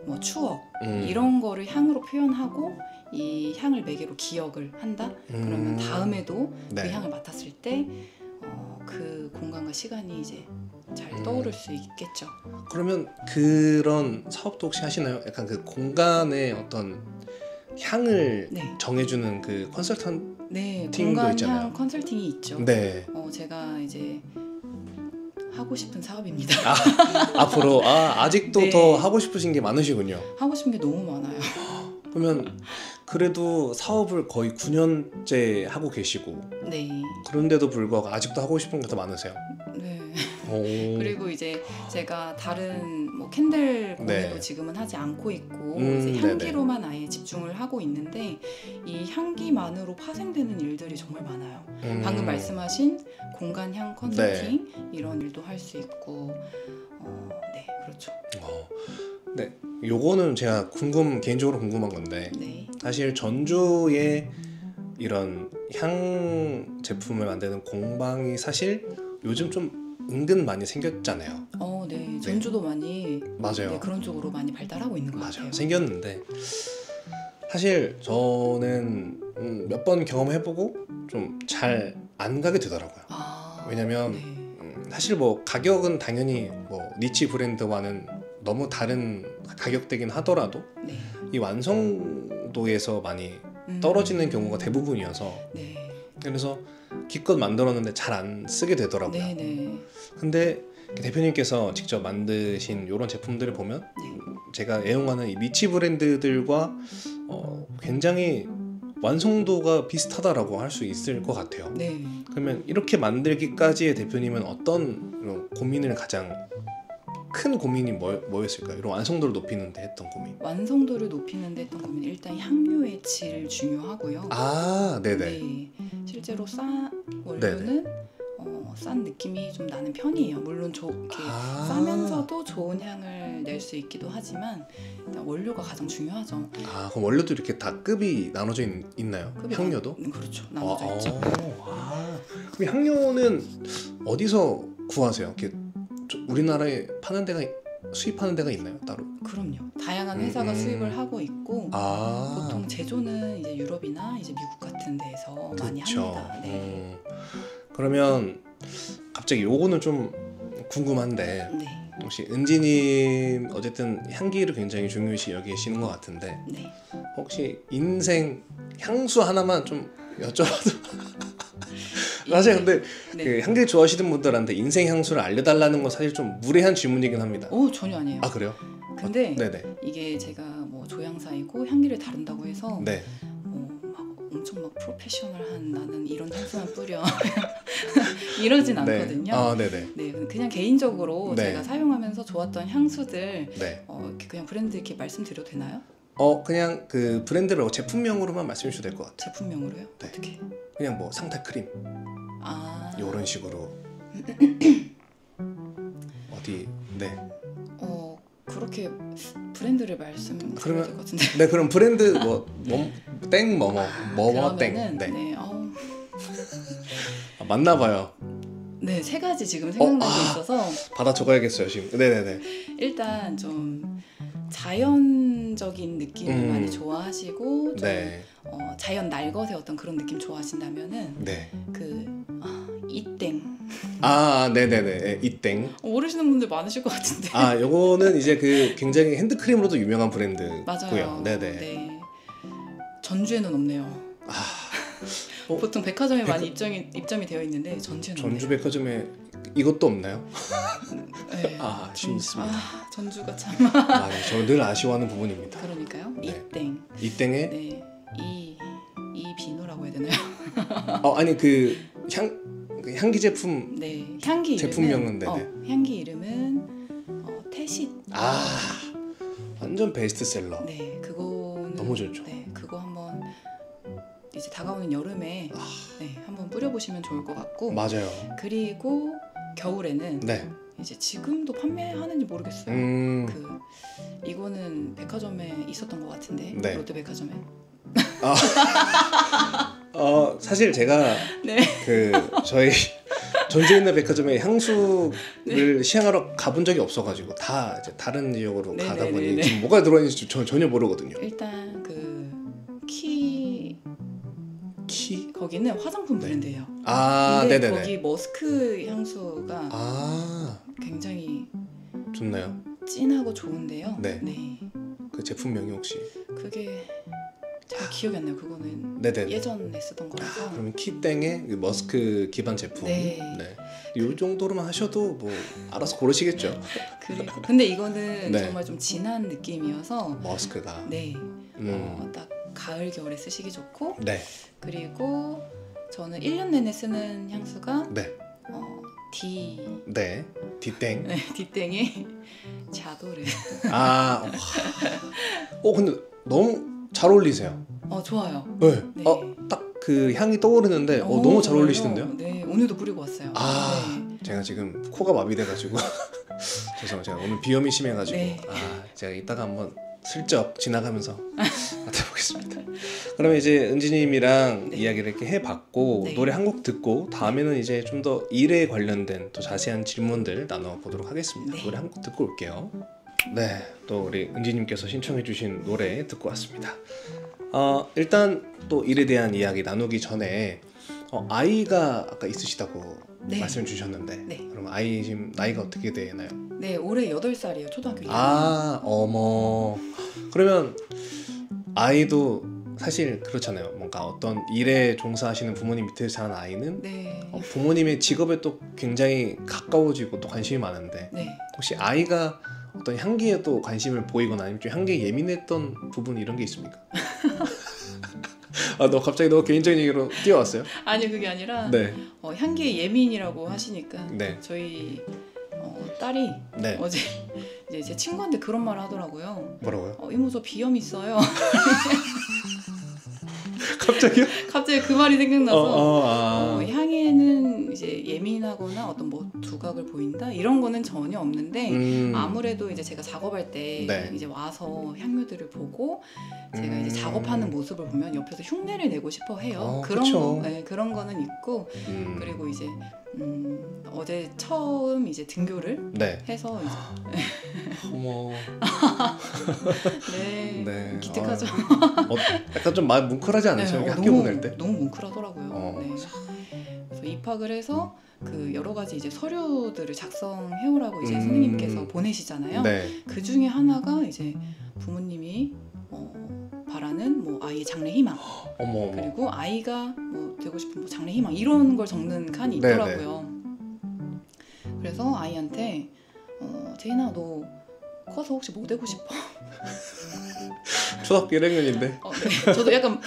뭐 추억 이런 거를 향으로 표현하고 이 향을 매개로 기억을 한다. 그러면 다음에도 그 향을 맡았을 때 그 공간과 시간이 이제 잘 떠오를 수 있겠죠. 그러면 그런 사업도 혹시 하시나요? 약간 그 공간의 어떤 향을 정해주는 그 컨설턴 팀도 공간 있잖아요. 향 컨설팅이 있죠. 제가 이제 하고 싶은 사업입니다. 앞으로 아직도 네. 더 하고 싶으신 게 많으시군요. 하고 싶은 게 너무 많아요. 그러면 그래도 사업을 거의 9년째 하고 계시고 네. 그런데도 불구하고 아직도 하고 싶은 게 더 많으세요? 네. 오. 그리고 이제 제가 다른 뭐 캔들 공예도 네. 지금은 하지 않고 있고 이제 네네. 향기로만 아예 집중을 하고 있는데 이 향기만으로 파생되는 일들이 정말 많아요. 방금 말씀하신 공간향 컨설팅 이런 일도 할 수 있고 네 그렇죠. 네, 요거는 제가 개인적으로 궁금한 건데 네. 사실 전주에 이런 향 제품을 만드는 공방이 사실 요즘 좀 은근 많이 생겼잖아요. 네. 전주도 많이 맞아요. 네, 그런 쪽으로 많이 발달하고 있는 것 맞아요. 같아요. 생겼는데 사실 저는 몇 번 경험해보고 좀 잘 안 가게 되더라고요. 왜냐면 네. 사실 뭐 가격은 당연히 뭐 니치 브랜드와는 너무 다른 가격대긴 하더라도 네. 이 완성도에서 많이 떨어지는 경우가 대부분이어서 네. 그래서 기껏 만들었는데 잘 안 쓰게 되더라고요. 네. 네. 근데 대표님께서 직접 만드신 이런 제품들을 보면 네. 제가 애용하는 이 니치 브랜드들과 굉장히 완성도가 비슷하다라고 할 수 있을 것 같아요. 네. 그러면 이렇게 만들기까지의 대표님은 어떤 고민을 가장 큰 고민이 뭐였을까요? 이런 완성도를 높이는 데 했던 고민. 완성도를 높이는 데 했던 고민 일단 향료의 질 중요하고요. 네네. 네. 실제로 원료는 싼 느낌이 좀 나는 편이에요. 물론 이렇게 싸면서도 좋은 향을 낼 수 있기도 하지만 일단 원료가 가장 중요하죠. 그럼 원료도 이렇게 다 급이 나눠져 있나요? 향료도? 그렇죠. 나눠져 있죠. 그럼 향료는 어디서 구하세요? 이렇게 우리나라에 파는 데가 수입하는 데가 있나요? 따로? 그럼요. 다양한 회사가 수입을 하고 있고 보통 제조는 이제 유럽이나 이제 미국 같은 데서 많이 합니다. 네. 그러면 갑자기 요거는 좀 궁금한데 네. 혹시 은지님 어쨌든 향기를 굉장히 중요시 여기시는 것 같은데 네. 혹시 인생 향수 하나만 좀 여쭤봐도 사실 근데 네. 그 향기 좋아하시는 분들한테 인생 향수를 알려달라는 건 사실 좀 무례한 질문이긴 합니다. 전혀 아니에요. 그래요? 근데 네네. 이게 제가 뭐 조향사이고 향기를 다룬다고 해서 네. 막 엄청 막 프로페셔널한 나는 이런 향수만 뿌려 이러진 않거든요. 네네. 네, 그냥 개인적으로 네. 제가 사용하면서 좋았던 향수들 네. 이렇게 그냥 브랜드 이렇게 말씀드려도 되나요? 그냥 그 브랜드를 제품명으로만 말씀해 주셔도 될 것 같아요. 제품명으로요? 네. 어떻게? 그냥 뭐 상태 크림 이런 식으로 어디 네. 그렇게 브랜드를 말씀드려야 그러면- 될 것 같은데. 네 그럼 브랜드 땡 그러면은 네. 네, 맞나 봐요. 네, 세 가지 지금 생각나고 있어서 받아 적어야겠어요 지금. 네네네. 일단 좀 자연적인 느낌을 많이 좋아하시고 좀 네. 자연 날것의 어떤 그런 느낌 좋아하신다면은 네. 이땡 네네네. 이땡. 모르시는 분들 많으실 것 같은데. 요거는 이제 그 굉장히 핸드크림으로도 유명한 브랜드고요. 맞아요. 네네. 네. 전주에는 없네요. 보통 백화점에 많이 입점이 되어 있는데 전주에는 전주 없네요. 백화점에 이것도 없나요? 네. 아쉬워 있습니다. 전주가 참. 저 늘 아쉬워하는 부분입니다. 그러니까요. 네. 이땡. 이땡에 네. 이 비누라고 해야 되나요? 아니 그 향기 제품 네. 향기 제품명은 이름은 향기 이름은 태식. 완전 베스트셀러. 네. 그거는 너무 좋죠. 네. 그거 한번 이제 다가오는 여름에 네, 한번 뿌려보시면 좋을 것 같고. 맞아요. 그리고 겨울에는 네. 이제 지금도 판매하는지 모르겠어요. 이거는 백화점에 있었던 것 같은데. 네. 롯데백화점에. 사실 제가 네. 저희 전주에 있는 백화점에 향수를 시향하러 가본 적이 없어가지고 다 이제 다른 지역으로 네, 가다 네, 보니 네, 네. 지금 뭐가 들어있는지 전혀 모르거든요. 일단 키? 거기는 화장품 브랜드예요. 네네네. 근데 거기 머스크 향수가 굉장히 좋나요? 진하고 좋은데요. 네. 그 제품명이 혹시? 그게 잘 기억이 안 나요. 그거는 네네. 예전에 쓰던 거라서. 그러면 키땡의 그 머스크 기반 제품. 네. 이 정도로만 하셔도 뭐 알아서 고르시겠죠. 그리고 근데 이거는 네. 정말 좀 진한 느낌이어서 머스크가. 네, 딱 가을 겨울에 쓰시기 좋고 네. 그리고 저는 1년 내내 쓰는 향수가 네. 네. 디땡. 디땡의 자도르. 아. 근데 너무 잘 어울리세요. 좋아요. 네. 네. 딱 그 향이 떠오르는데 너무 잘 좋아요. 어울리시는데요? 네, 오늘도 뿌리고 왔어요. 네. 제가 지금 코가 마비돼가지고 죄송해요. 제가 오늘 비염이 심해가지고 네. 제가 이따가 한번 슬쩍 지나가면서 맡아보겠습니다. 그러면 이제 은지님이랑 네. 이야기를 이렇게 해봤고 네. 노래 한 곡 듣고 다음에는 이제 좀 더 일에 관련된 또 자세한 질문들 나눠보도록 하겠습니다. 네. 노래 한 곡 듣고 올게요. 네, 또 우리 은지님께서 신청해주신 노래 듣고 왔습니다. 일단 또 일에 대한 이야기 나누기 전에 아이가 아까 있으시다고 네. 말씀 주셨는데 네. 그럼 아이 지금 나이가 어떻게 되나요? 네, 올해 8살이에요. 초등학교 2학년. 어머. 그러면 아이도 사실 그렇잖아요. 뭔가 어떤 일에 종사하시는 부모님 밑에서 자란 아이는 네. 부모님의 직업에 또 굉장히 가까워지고 또 관심이 많은데 네. 혹시 아이가 어떤 향기에 또 관심을 보이거나 아니면 좀 향기에 예민했던 부분 이런 게 있습니까? 너 갑자기 너 개인적인 얘기로 뛰어왔어요? 아니 그게 아니라 네. 향기에 예민이라고 하시니까 네. 저희 딸이 네. 어제 이제 제 친구한테 그런 말을 하더라고요. 뭐라고요? 이모 저 비염 있어요. 갑자기요? 갑자기 그 말이 생각나서 향에는 이제 예민하거나 어떤 뭐 두각을 보인다 이런 거는 전혀 없는데 아무래도 이제 제가 작업할 때 네. 이제 와서 향유들을 보고 제가 이제 작업하는 모습을 보면 옆에서 흉내를 내고 싶어 해요. 그쵸. 그런 거는 있고 그리고 이제 어제 처음 이제 등교를 네. 해서 이제 어머. 네, 네. 기특하죠. 약간 좀 많이 뭉클하지 않으세요? 네, 학교 보낼 때? 너무 뭉클하더라고요. 네. 그래서 입학을 해서 그 여러 가지 이제 서류들을 작성해 오라고 이제 선생님께서 보내시잖아요. 네. 그 중에 하나가 이제 부모님이 바라는 뭐 아이의 장래 희망, 어머. 그리고 아이가 뭐 되고 싶은 뭐 장래 희망 이런 걸 적는 칸이 있더라고요. 그래서 아이한테 제인아 너 커서 혹시 뭐 되고 싶어? 초등학교 1학년인데. 네. 저도 약간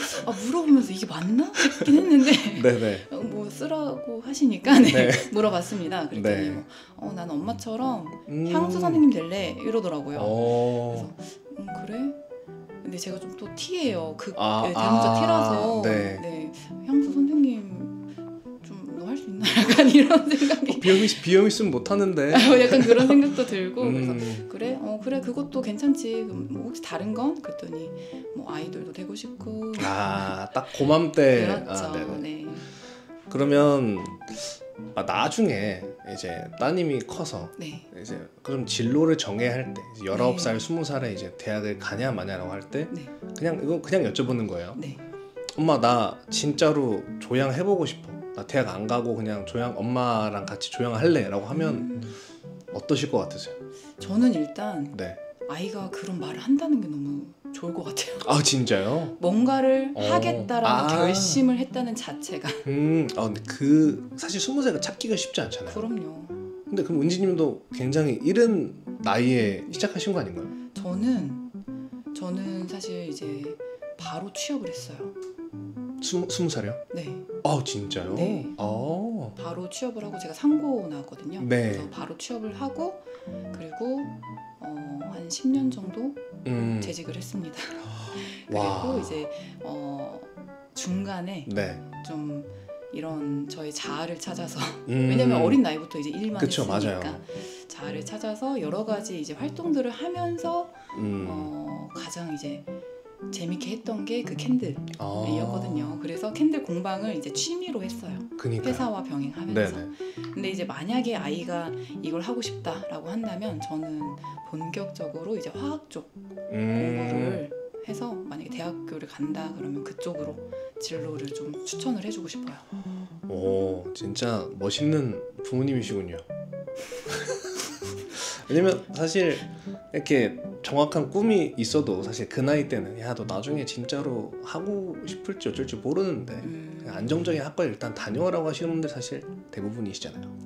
물어보면서 이게 맞나 싶긴 했는데 네네. 뭐 쓰라고 하시니까 네. 네. 물어봤습니다. 그랬더니 네. 난 엄마처럼 향수 선생님 될래 이러더라고요. 오. 그래서 그래? 근데 제가 좀 또 T예요. 아, 대문자 T라서 네. 네. 향수 선생님 좀 너 할 수 있나? 약간 이런 생각이 비염 있으면 못 하는데. 약간 그런 생각도 들고 그래서 그래? 그래 그것도 괜찮지. 그럼 뭐 혹시 다른 건? 그랬더니 뭐 아이돌도 되고 싶고 딱 고맘때. 그렇죠. 네. 그러면 나중에 이제 따님이 커서 네. 이제 그럼 진로를 정해야 할 때 19살, 네. 20살에 이제 대학을 가냐 마냐라고 할 때 네. 그냥 여쭤보는 거예요. 네. 엄마 나 진짜로 조향 해보고 싶어. 나 대학 안 가고 그냥 조향 엄마랑 같이 조향할래 라고 하면 어떠실 것 같으세요? 저는 일단 네. 아이가 그런 말을 한다는 게 너무 좋을 것 같아요. 진짜요? 뭔가를 하겠다라는 결심을 했다는 자체가. 근데 사실 20살가 찾기가 쉽지 않잖아요. 그럼요. 근데 그럼 은지님도 굉장히 이른 나이에 시작하신 거 아닌가요? 저는 사실 이제 바로 취업을 했어요. 20살이요? 네. 진짜요? 네. 바로 취업을 하고 제가 상고 나왔거든요. 네. 그래서 바로 취업을 하고 그리고 한 10년 정도 재직을 했습니다. 그리고 이제 중간에 네. 좀 이런 저의 자아를 찾아서 왜냐면 어린 나이부터 이제 일만 그쵸, 했으니까 맞아요. 자아를 찾아서 여러 가지 이제 활동들을 하면서 가장 이제 재밌게 했던 게 그 캔들이었거든요. 그래서 캔들 공방을 이제 취미로 했어요. 그러니까요. 회사와 병행하면서. 네네. 근데 이제 만약에 아이가 이걸 하고 싶다라고 한다면 저는 본격적으로 이제 화학 쪽 공부를 해서 만약에 대학교를 간다 그러면 그쪽으로 진로를 좀 추천을 해주고 싶어요. 오, 진짜 멋있는 부모님이시군요. 왜냐면 사실 이렇게 정확한 꿈이 있어도 사실 그 나이 때는 야 너 나중에 진짜로 하고 싶을지 어쩔지 모르는데 그냥 안정적인 학과에 일단 다녀오라고 하시는 분들 사실 대부분이시잖아요.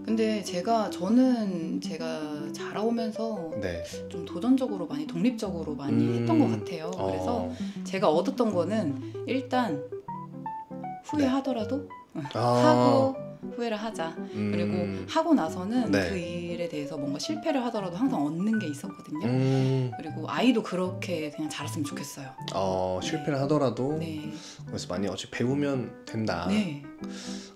근데 저는 제가 자라오면서 네. 좀 도전적으로 많이 독립적으로 많이 했던 것 같아요. 그래서 제가 얻었던 거는 일단 후회하더라도 하고 후회를 하자. 그리고 하고 나서는 네. 그 일에 대해서 뭔가 실패를 하더라도 항상 얻는 게 있었거든요. 그리고 아이도 그렇게 그냥 자랐으면 좋겠어요. 실패를 하더라도 네. 그래서 많이 어차피 배우면 된다. 네.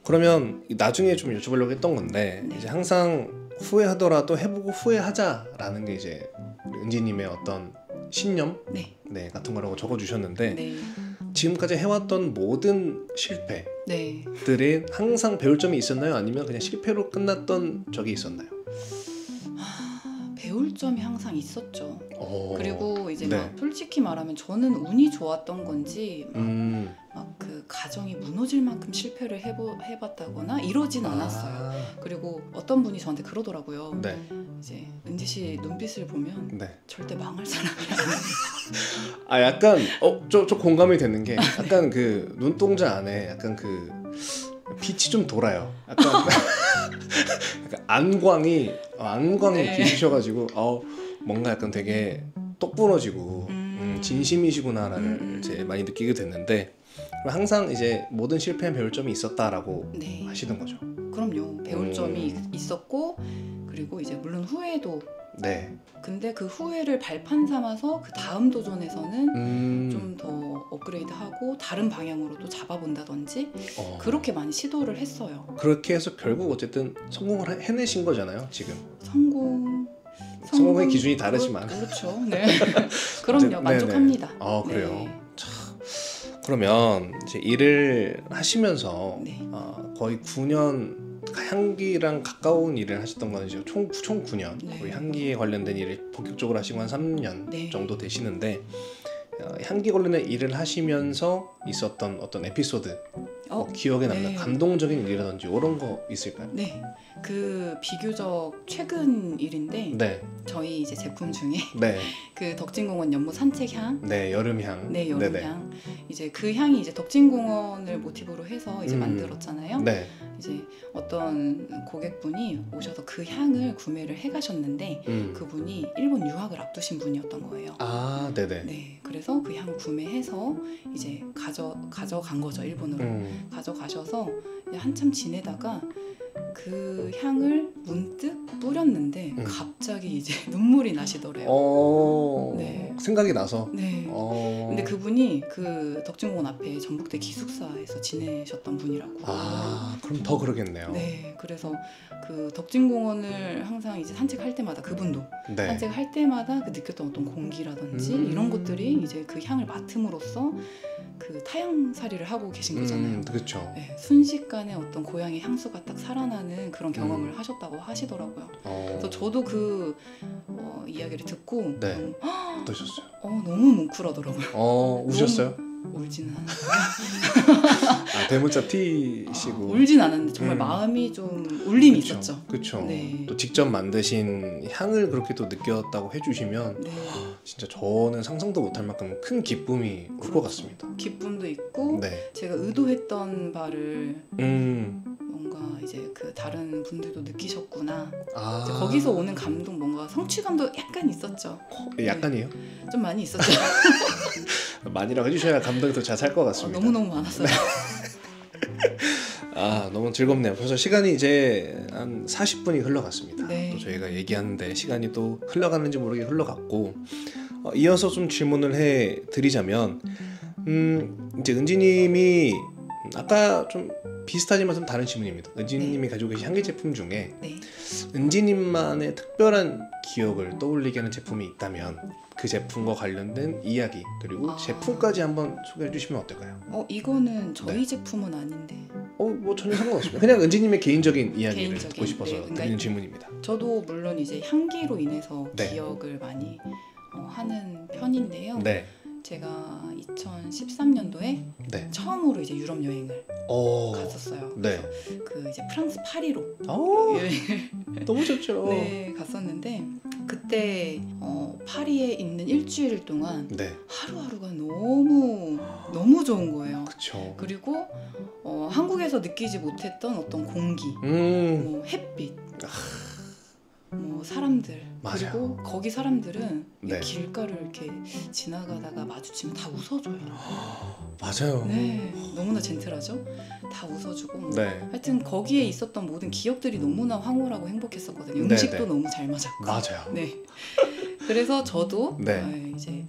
그러면 나중에 좀 여쭤보려고 했던 건데 네. 이제 항상 후회하더라도 해보고 후회하자라는 게 이제 우리 은지님의 어떤 신념 네. 네, 같은 거라고 적어주셨는데 네. 지금까지 해왔던 모든 실패들이 네. 항상 배울 점이 있었나요? 아니면 그냥 실패로 끝났던 적이 있었나요? 배울 점이 항상 있었죠. 그리고 이제 네. 막 솔직히 말하면 저는 운이 좋았던 건지 막 그 가정이 무너질 만큼 실패를 해봤다거나 이러진 않았어요. 그리고 어떤 분이 저한테 그러더라고요. 네. 이제 은지 씨 눈빛을 보면 네. 절대 망할 사람이 아니에요. 약간 저 공감이 되는 게 약간 그 눈동자 안에 약간 그 빛이 좀 돌아요. 약간 약간 안광이 네. 비치셔가지고 뭔가 약간 되게 똑 부러지고 진심이시구나를 이제 많이 느끼게 됐는데 항상 이제 모든 실패한 배울 점이 있었다라고 네. 하시는 거죠. 그럼요. 배울 점이 있었고 그리고 이제 물론 후회도. 네. 근데 그 후회를 발판 삼아서 그 다음 도전에서는 좀 더 업그레이드하고 다른 방향으로 또 잡아본다든지 그렇게 많이 시도를 했어요. 그렇게 해서 결국 어쨌든 성공을 해내신 거잖아요. 지금. 성공의 기준이 다르지만. 그렇죠. 네. 그럼요. 네네. 만족합니다. 그래요. 네. 그러면 이제 일을 하시면서 네. 거의 9년 향기랑 가까운 일을 하셨던 건 이제 총 9년 네. 거의 향기에 관련된 일을 본격적으로 하시고 한 3년 네. 정도 되시는데 향기 관련된 일을 하시면서 있었던 어떤 에피소드 기억에 남는 네. 감동적인 일이라든지 이런 거 있을까요? 네. 그 비교적 최근 일인데 네. 저희 이제 제품 중에 네. 그 덕진공원 연못 산책향 네, 여름향. 네, 여름향. 네네. 이제 그 향이 이제 덕진공원을 모티브로 해서 이제 만들었잖아요. 네. 이제 어떤 고객분이 오셔서 그 향을 구매를 해가셨는데 그분이 일본 유학을 앞두신 분이었던 거예요. 네네. 네, 그래서 그 향을 구매해서 이제 가져간 거죠, 일본으로. 가져가셔서 이제 한참 지내다가 그 향을 문득 뿌렸는데 갑자기 이제 눈물이 나시더래요. 네. 생각이 나서. 네. 근데 그분이 그 덕진공원 앞에 전북대 기숙사에서 지내셨던 분이라고. 그럼 더 그러겠네요. 네. 그래서 그 덕진공원을 항상 이제 산책할 때마다 그분도 네. 산책할 때마다 그 느꼈던 어떤 공기라든지 이런 것들이 이제 그 향을 맡음으로써 그 타향살이를 하고 계신 거잖아요. 그렇죠. 네, 순식간에 어떤 고향의 향수가 딱 살아나는 그런 경험을 하셨다고 하시더라고요. 그래서 저도 그 이야기를 듣고 네. 어떠셨어요? 너무 뭉클하더라고요. 우셨어요? 울지는 않았어요. 대문자 T시고. 울진 않았는데 정말 마음이 좀 울림이 있었죠. 그렇죠. 네. 또 직접 만드신 향을 그렇게 또 느꼈다고 해주시면 네. 진짜 저는 상상도 못할 만큼 큰 기쁨이 올 것 같습니다. 기쁨도 있고 네. 제가 의도했던 바를 뭔가 이제 그 다른 분들도 느끼셨구나. 이제 거기서 오는 감동, 뭔가 성취감도 약간 있었죠. 약간이요? 네. 좀 많이 있었죠. 많이라고 해주셔야 감동이 더 잘 살 것 같습니다. 너무너무 많았어요. 너무 즐겁네요. 벌써 시간이 이제 한 40분이 흘러갔습니다. 네. 또 저희가 얘기하는데 시간이 또 흘러가는지 모르게 흘러갔고 이어서 좀 질문을 해드리자면 이제 은지님이 아까 좀 비슷하지만 좀 다른 질문입니다. 은지님이 가지고 계신 향기 제품 중에 네. 은지님만의 특별한 기억을 떠올리게 하는 제품이 있다면 그 제품과 관련된 이야기 그리고 제품까지 한번 소개해 주시면 어떨까요? 이거는 저희 제품은 아닌데. 뭐 전혀 상관없습니다. 그냥 은지님의 개인적인 이야기를 개인적인, 듣고 싶어서 네, 드리는 질문입니다. 저도 물론 이제 향기로 인해서 네. 기억을 많이 하는 편인데요. 네. 제가 2013년도에 네. 처음으로 이제 유럽 여행을 갔었어요. 네. 그 이제 프랑스 파리로 오, 여행을 너무 좋죠. 네, 갔었는데 그때 파리에 있는 일주일 동안 네. 하루하루가 너무 좋은 거예요. 그쵸. 그리고 한국에서 느끼지 못했던 어떤 공기, 뭐 햇빛, 뭐 사람들, 맞아요. 그리고 거기 사람들은 네. 길가를 이렇게 지나가다가 마주치면 다 웃어줘요. 맞아요. 네, 너무나 젠틀하죠. 다 웃어주고 뭐. 네. 하여튼 거기에 있었던 모든 기억들이 너무나 황홀하고 행복했었거든요. 네, 음식도 네. 너무 잘 맞았고. 맞아요. 네. 그래서 저도 네. 이제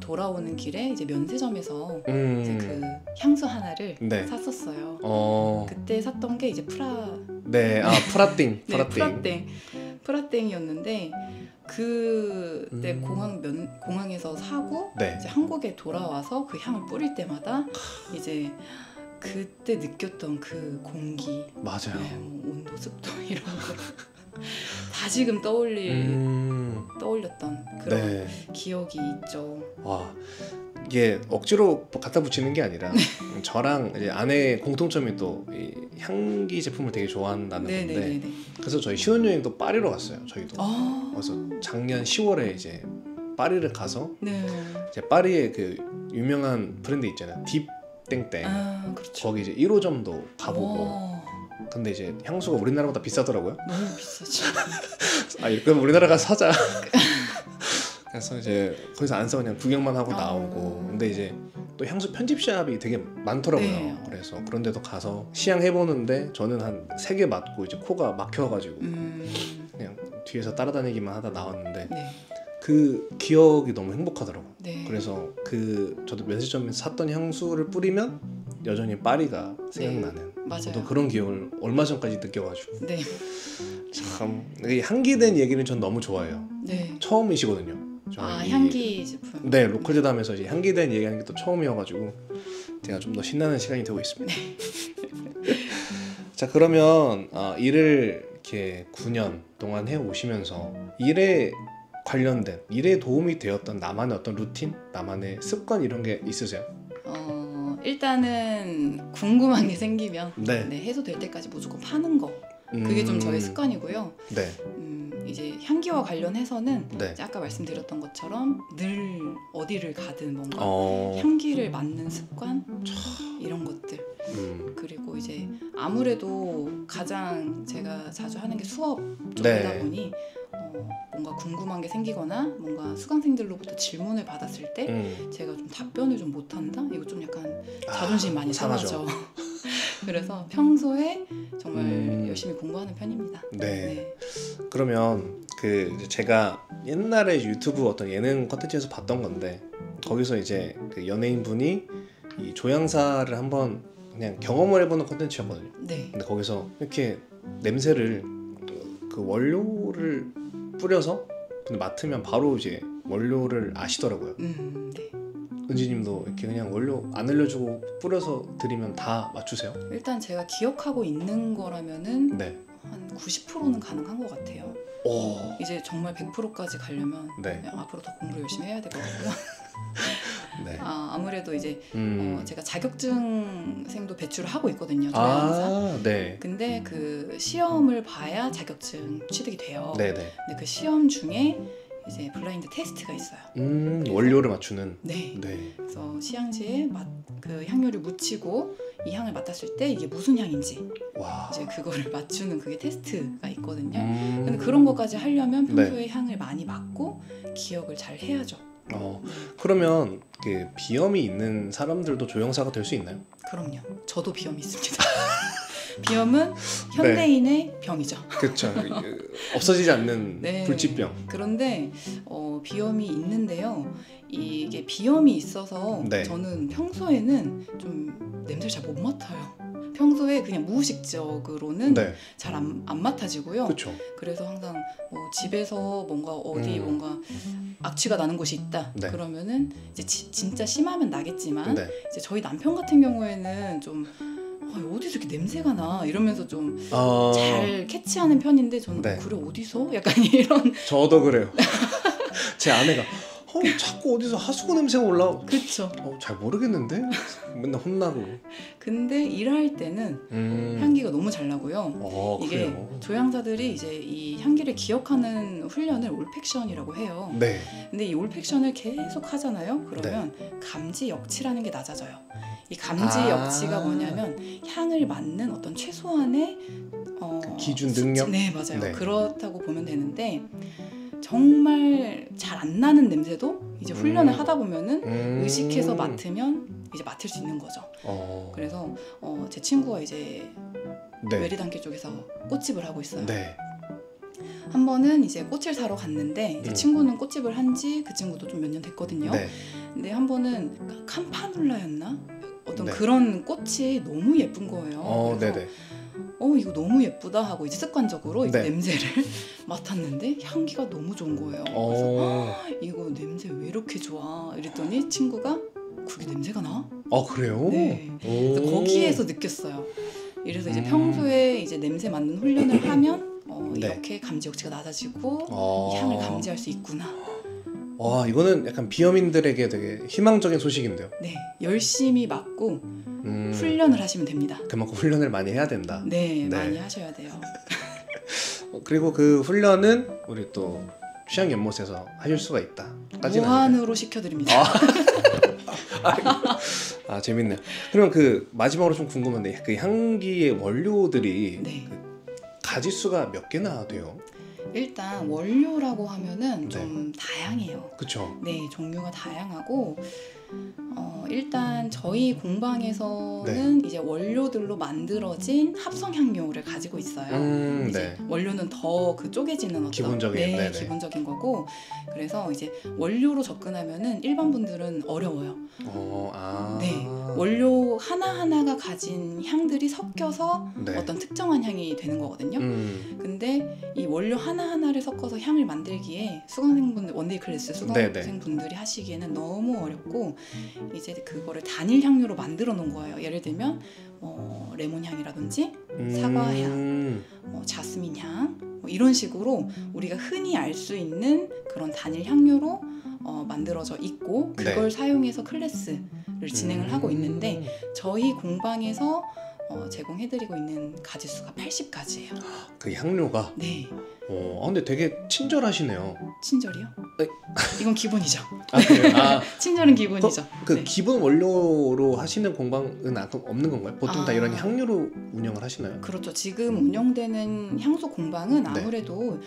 돌아오는 길에 이제 면세점에서 이제 음. 그 향수 하나를 네. 샀었어요. 그때 샀던 게 이제 네. 프라띵. 네, 프라땡이었는데 그때 공항에서 사고 네. 이제 한국에 돌아와서 그 향을 뿌릴 때마다 이제 그때 느꼈던 그 공기, 맞아요. 네, 뭐 온도, 습도 이런 거 다시금 떠올렸던 그런 네. 기억이 있죠. 와, 이게 억지로 갖다 붙이는 게 아니라 저랑 이제 아내의 공통점이 또 이 향기 제품을 되게 좋아한다는 건데, 네네네. 그래서 저희 신혼여행도 파리로 갔어요. 저희도. 그래서 작년 10월에 이제 파리를 가서 네. 이제 파리의 그 유명한 브랜드 있잖아요. 딥 땡땡. 그렇죠. 거기 이제 1호점도 가보고. 근데 이제 향수가 우리나라보다 비싸더라고요. 너무 비싸지. 그럼 우리나라 가서 사자. 그래서 이제 거기서 안 사 그냥 구경만 하고 나오고. 근데 이제 또 향수 편집샵이 되게 많더라고요. 네. 그래서 그런 데도 가서 시향해보는데 저는 한 3개 맞고 이제 코가 막혀가지고 그냥 뒤에서 따라다니기만 하다 나왔는데 네. 그 기억이 너무 행복하더라고요. 네. 그래서 저도 면세점에서 샀던 향수를 뿌리면 여전히 파리가 생각나는. 맞아요. 저도 그런 기억을 얼마 전까지 느껴가지고. 네. 참 이 향기된 얘기는 전 너무 좋아해요. 네. 처음이시거든요. 향기 제품. 네, 로컬제담에서 이제 향기된 얘기하는 게 또 처음이어가지고 제가 좀 더 신나는 시간이 되고 있습니다. 자, 그러면 일을 이렇게 9년 동안 해 오시면서 일에 관련된 일에 도움이 되었던 나만의 어떤 루틴, 나만의 습관 이런 게 있으세요? 일단은 궁금한 게 생기면 네. 해소될 때까지 무조건 파는 거. 그게 좀 저의 습관이고요. 네. 이제 향기와 관련해서는 네. 이제 아까 말씀드렸던 것처럼 늘 어디를 가든 뭔가 어. 향기를 맡는 습관 이런 것들. 그리고 이제 아무래도 가장 제가 자주 하는 게 수업 쪽이다 네. 보니 뭔가 궁금한 게 생기거나 뭔가 수강생들로부터 질문을 받았을 때 제가 좀 답변을 좀 못한다? 이거 좀 약간 자존심 많이 상하죠. 그래서 평소에 정말 열심히 공부하는 편입니다. 네. 그러면 제가 옛날에 유튜브 어떤 예능 컨텐츠에서 봤던 건데 거기서 이제 그 연예인분이 이 조향사를 한번 그냥 경험을 해보는 컨텐츠였거든요. 네. 근데 거기서 이렇게 냄새를 그 원료를 뿌려서 근데 맡으면 바로 이제 원료를 아시더라고요. 네. 은지님도 이렇게 그냥 원료 안 알려주고 뿌려서 드리면 다 맞추세요? 일단 제가 기억하고 있는 거라면은 네. 한 90%는 가능한 것 같아요. 오. 이제 정말 100%까지 가려면 네. 앞으로 더 공부를 열심히 해야 될 것 같고요. 네. 아무래도 이제 제가 자격증생도 배출을 하고 있거든요. 조향사. 네. 근데 그 시험을 봐야 자격증 취득이 돼요. 네네. 근데 그 시험 중에 이제 블라인드 테스트가 있어요. 원료를 맞추는. 네. 네. 그래서 시향지에 그 향료를 묻히고 이 향을 맡았을 때 이게 무슨 향인지 와. 이제 그거를 맞추는 그게 테스트가 있거든요. 근데 근데 그런 것까지 하려면 평소에 향을 많이 맡고 기억을 잘 해야죠. 그러면 그 비염이 있는 사람들도 조향사가 될 수 있나요? 그럼요. 저도 비염이 있습니다. 비염은 현대인의 병이죠. 그렇죠. 없어지지 않는 네. 불치병. 그런데 비염이 있는데요. 이게 비염이 있어서 네. 저는 평소에는 좀 냄새를 잘 못 맡아요. 평소에 그냥 무의식적으로는 네. 잘 안 맡아지고요. 그렇죠. 그래서 항상 집에서 뭔가 어디 뭔가 악취가 나는 곳이 있다. 네. 그러면은 이제 진짜 심하면 나겠지만 네. 이제 저희 남편 같은 경우에는 좀 어디서 이렇게 냄새가 나 이러면서 좀 잘 캐치하는 편인데 저는 네. 그래 어디서? 약간 이런. 저도 그래요. 제 아내가 자꾸 어디서 하수구 냄새가 올라오. 그쵸. 잘 모르겠는데 맨날 혼나고. 근데 일할 때는 향기가 너무 잘 나고요. 이게 그래요. 조향사들이 이제 이 향기를 기억하는 훈련을 올팩션이라고 해요. 네. 근데 이 올팩션을 계속 하잖아요. 그러면 감지 역치라는 게 낮아져요. 이 감지 역치가 뭐냐면 향을 맡는 어떤 최소한의 기준 능력? 네, 맞아요. 네. 그렇다고 보면 되는데 정말 잘 안 나는 냄새도 이제 훈련을 하다 보면은 의식해서 맡으면 이제 맡을 수 있는 거죠. 그래서 제 친구가 이제 네. 메리단길 쪽에서 꽃집을 하고 있어요. 네. 한 번은 이제 꽃을 사러 갔는데 이제 친구는 꽃집을 한지 그 친구도 좀 몇 년 됐거든요. 네. 근데 한 번은 캄파눌라였나? 어떤 네. 그런 꽃이 너무 예쁜 거예요. 그래서 네네. 이거 너무 예쁘다 하고 이제 습관적으로 이제 네. 냄새를 맡았는데 향기가 너무 좋은 거예요. 그래서 이거 냄새 왜 이렇게 좋아? 이랬더니 친구가 그게 냄새가 나? 그래요? 네. 그래서 거기에서 느꼈어요. 이래서 이제 평소에 이제 냄새 맡는 훈련을 하면 네. 이렇게 감지 역치가 낮아지고 이 향을 감지할 수 있구나. 와, 이거는 약간 비염인들에게 되게 희망적인 소식인데요. 네, 열심히 맡고 훈련을 하시면 됩니다. 그만큼 훈련을 많이 해야 된다. 네, 많이 하셔야 돼요. 그리고 그 훈련은 우리 또 취향 연못에서 하실 수가 있다. 무한으로 시켜드립니다. 재밌네요. 그러면 그 마지막으로 좀 궁금한데 그 향기의 원료들이 네. 그 가지수가 몇 개나 돼요? 일단 원료라고 하면은 네. 좀 다양해요. 그쵸? 네, 종류가 다양하고 일단 저희 공방에서는 이제 원료들로 만들어진 합성 향료를 가지고 있어요. 이제 네. 원료는 더 그 쪼개지는 어떤 기본적인, 네네. 기본적인 거고 그래서 이제 원료로 접근하면은 일반 분들은 어려워요. 네, 원료 하나 하나가 가진 향들이 섞여서 네. 어떤 특정한 향이 되는 거거든요. 근데 이 원료 하나하나를 섞어서 향을 만들기에 수강생분들 원데이 클래스 수강생분들이 하시기에는 너무 어렵고 이제 그거를 단일 향료로 만들어 놓은 거예요. 예를 들면 레몬 향이라든지 사과 향, 자스민 향 이런 식으로 우리가 흔히 알 수 있는 그런 단일 향료로 만들어져 있고 그걸 사용해서 클래스를 진행을 하고 있는데 저희 공방에서 제공해드리고 있는 가지수가 80가지예요. 그 향료가? 네. 근데 되게 친절하시네요. 친절이요? 네. 이건 기본이죠. 그래요? 친절은 기본이죠. 그 기본 원료로 하시는 공방은 없는 건가요? 보통 다 이런 향료로 운영을 하시나요? 그렇죠. 지금 운영되는 향수 공방은 아무래도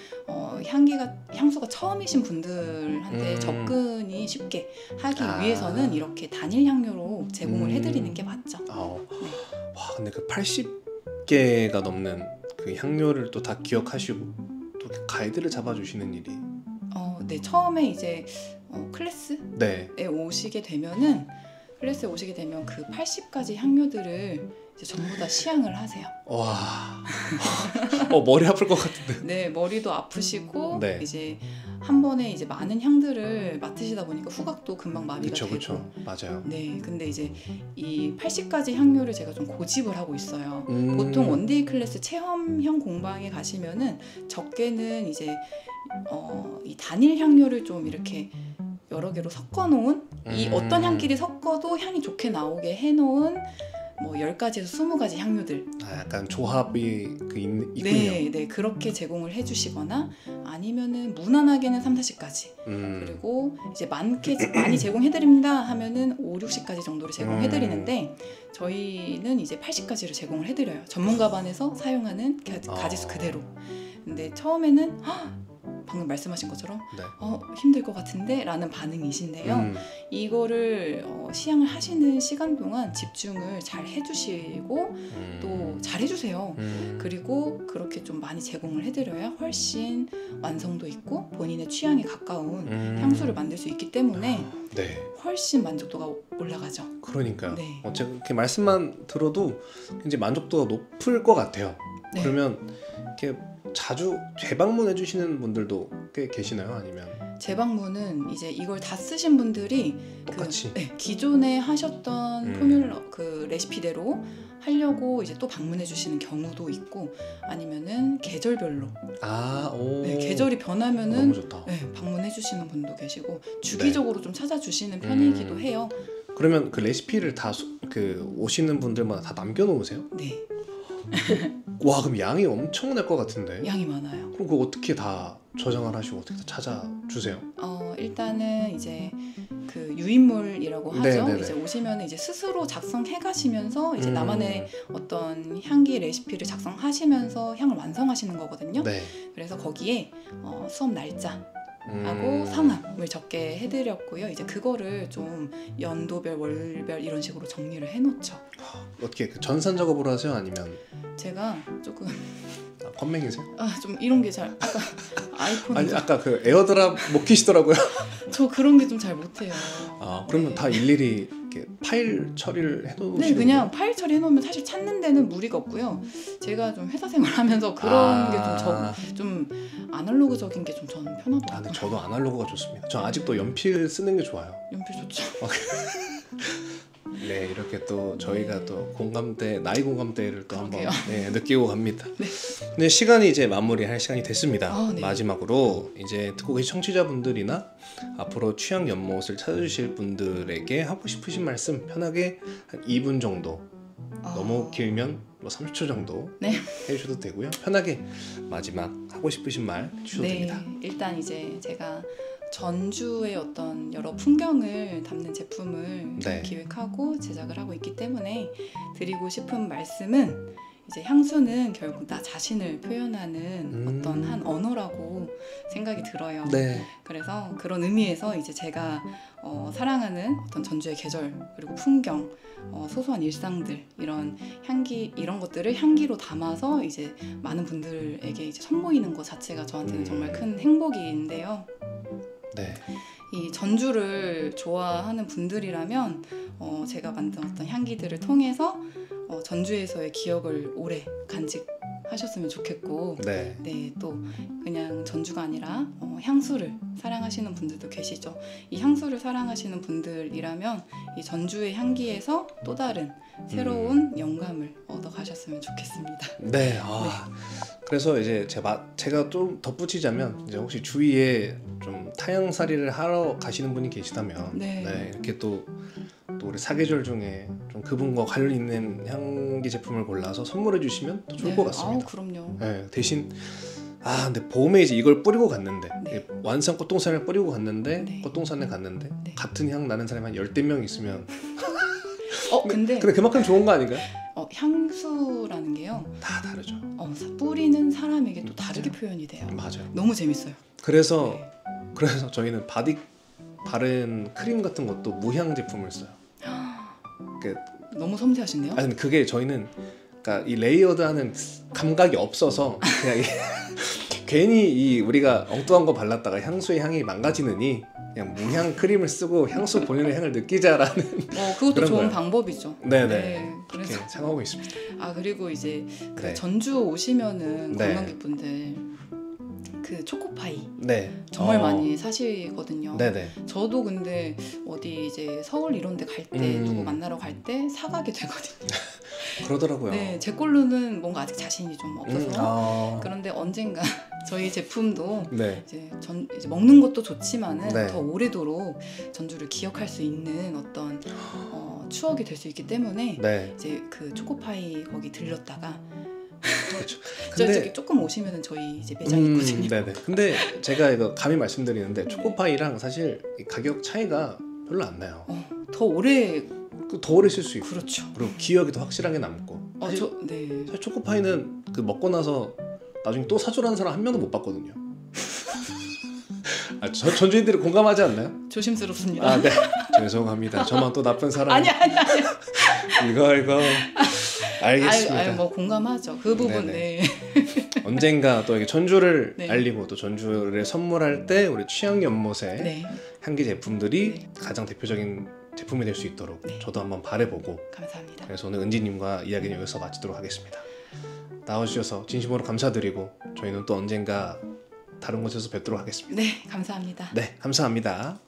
향수가 처음이신 분들한테 접근이 쉽게 하기 위해서는 이렇게 단일 향료로 제공을 해드리는 게 맞죠. 와, 근데 그 80개가 넘는 그 향료를 또 다 기억하시고 또 가이드를 잡아주시는 일이. 네, 처음에 이제 클래스에 네. 오시게 되면 그 80가지 향료들을 이제 전부 다 시향을 하세요. 와, 머리 아플 것 같은데. 네, 머리도 아프시고 네. 이제 한 번에 이제 많은 향들을 맡으시다 보니까 후각도 금방 마비가 되고. 그쵸, 맞아요. 네, 근데 이제 이 80가지 향료를 제가 좀 고집을 하고 있어요. 보통 원데이 클래스 체험형 공방에 가시면은 적게는 이제 이 단일 향료를 좀 이렇게 여러 개로 섞어놓은 이 어떤 향끼리 섞어도 향이 좋게 나오게 해놓은 10가지에서 20가지 향료들. 약간 조합이 있군요. 네, 그렇게 제공을 해주시거나 아니면은 무난하게는 3-40가지. 그리고 이제 많이 제공해드립니다 하면은 5-60가지 정도를 제공해드리는데 저희는 이제 80가지를 제공을 해드려요. 전문가반에서 사용하는 가지수 그대로. 근데 처음에는 방금 말씀하신 것처럼 힘들 것 같은데 라는 반응이신데요. 이거를 시향을 하시는 시간 동안 집중을 잘 해주시고 또 잘 해주세요. 그리고 그렇게 좀 많이 제공을 해드려야 훨씬 완성도 있고 본인의 취향에 가까운 향수를 만들 수 있기 때문에 훨씬 만족도가 올라가죠. 그러니까요. 네. 제가 이렇게 말씀만 들어도 굉장히 만족도가 높을 것 같아요. 네. 그러면 이렇게 자주 재방문해 주시는 분들도 꽤 계시나요? 아니면 재방문은 이제 이걸 다 쓰신 분들이 똑같이? 기존에 하셨던 포뮬러 그 레시피대로 하려고 이제 또 방문해 주시는 경우도 있고, 아니면은 계절별로 계절이 변하면은 너무 좋다. 방문해 주시는 분도 계시고, 주기적으로 좀 찾아주시는 편이기도 해요. 그러면 그 레시피를 다 오시는 분들마다 다 남겨놓으세요? 네, 와, 그럼 양이 엄청날 것 같은데. 양이 많아요. 그럼 그거 어떻게 다 저장을 하시고 어떻게 다 찾아주세요? 일단은 이제 그 유인물이라고 하죠. 네네네. 이제 오시면 이제 스스로 작성해 가시면서 이제 나만의 어떤 향기 레시피를 작성하시면서 향을 완성하시는 거거든요. 네. 그래서 거기에 수업 날짜하고 성함을 적게 해드렸고요. 이제 그거를 좀 연도별, 월별 이런 식으로 정리를 해놓죠. 어떻게 그 전산 작업을 하세요? 아니면 제가 조금 컴맹이세요? 좀 이런 게 잘 아까 아이폰 아니 아까 그 에어드랍 못 키시더라고요. 저 그런 게 좀 잘 못해요. 그러면 네. 다 일일이 이렇게 파일 처리를 해놓으시는 네, 그냥 파일 처리해놓으면 사실 찾는 데는 무리가 없고요. 제가 좀 회사 생활하면서 그런 게 좀 아날로그적인 게 좀 저는 편하더라고요. 근데 저도 아날로그가 좋습니다. 저 아직도 연필 쓰는 게 좋아요. 연필 좋죠. 네, 이렇게 또 저희가 또 나이 공감대를 또 한번 그러게요. 느끼고 갑니다. 네. 근데 시간이 이제 마무리할 시간이 됐습니다. 네. 마지막으로 이제 듣고 계신 청취자분들이나 앞으로 취향 연못을 찾아주실 분들에게 하고 싶으신 말씀 편하게 한 2분 정도, 너무 길면 뭐 30초 정도 해주셔도 되고요. 편하게 마지막 하고 싶으신 말 주셔도 됩니다. 일단 이제 제가 전주의 어떤 여러 풍경을 담는 제품을 기획하고 제작을 하고 있기 때문에 드리고 싶은 말씀은, 이제 향수는 결국 나 자신을 표현하는 어떤 한 언어라고 생각이 들어요. 네. 그래서 그런 의미에서 이제 제가 사랑하는 어떤 전주의 계절, 그리고 풍경, 소소한 일상들, 이런 향기, 이런 것들을 향기로 담아서 이제 많은 분들에게 이제 선보이는 것 자체가 저한테는 정말 큰 행복인데요. 네. 이 전주를 좋아하는 분들이라면 제가 만든 어떤 향기들을 통해서 전주에서의 기억을 오래 간직하셨으면 좋겠고, 또 그냥 전주가 아니라 향수를 사랑하시는 분들도 계시죠. 이 향수를 사랑하시는 분들이라면 이 전주의 향기에서 또 다른 새로운 영감을 얻어 가셨으면 좋겠습니다. 네. 그래서 이제 제가 좀 덧붙이자면, 이제 혹시 주위에 좀 타향살이를 하러 가시는 분이 계시다면 이렇게 또 우리 사계절 중에 좀 그분과 관련 있는 향기 제품을 골라서 선물해 주시면 더 좋을 것 같습니다. 그럼요. 대신 근데 봄에 이제 이걸 뿌리고 갔는데, 완성 꽃동산을 뿌리고 갔는데, 꽃동산에 갔는데 같은 향 나는 사람이 한 10명 있으면 근데 그만큼 좋은 거 아닌가요? 향수라는 게요, 다 다르죠. 뿌리는 사람에게 또 다르게 표현이 돼요. 맞아요. 너무 재밌어요. 그래서 저희는 바디 바른 크림 같은 것도 무향 제품을 써요. 너무 섬세하신데요? 근데 그게 저희는 그러니까 이 레이어드하는 감각이 없어서 그냥 괜히 우리가 엉뚱한 거 발랐다가 향수의 향이 망가지느니 그냥 무향 크림을 쓰고 향수 본연의 향을 느끼자라는 그것도 좋은 방법이죠. 네네. 그래서 그렇게 생각하고 있습니다. 그리고 이제 전주 오시면은 관광객분들 그 초코파이 정말 많이 사시거든요. 저도 근데 어디 이제 서울 이런 데 갈 때 누구 만나러 갈 때 사가게 되거든요. 그러더라고요. 제 걸로는 뭔가 아직 자신이 좀 없어서. 그런데 언젠가 저희 제품도 이제 먹는 것도 좋지만은 더 오래도록 전주를 기억할 수 있는 어떤 추억이 될 수 있기 때문에 이제 그 초코파이 거기 들렸다가 그렇죠. 저기 조금 오시면은 저희 이제 매장이 있거든요. 근데 제가 이거 감히 말씀드리는데 초코파이랑 사실 가격 차이가 별로 안 나요. 더 오래 쓸 수 있고. 그렇죠. 그리고 기억이 더 확실하게 남고. 사실 초코파이는 먹고 나서 나중에 또 사주라는 사람 한 명도 못 봤거든요. 전주인들이 공감하지 않나요? 조심스럽습니다. 네. 죄송합니다. 저만 또 나쁜 사람. 아니야. 이거 알겠습니다. 뭐 공감하죠. 그 부분. 언젠가 또 전주를 알리고 또 전주를 선물할 때 우리 취향 연못의 향기 제품들이 가장 대표적인 제품이 될 수 있도록 저도 한번 바라보고. 감사합니다. 그래서 오늘 은지님과 이야기는 여기서 마치도록 하겠습니다. 나와주셔서 진심으로 감사드리고 저희는 또 언젠가 다른 곳에서 뵙도록 하겠습니다. 네, 감사합니다. 네, 감사합니다.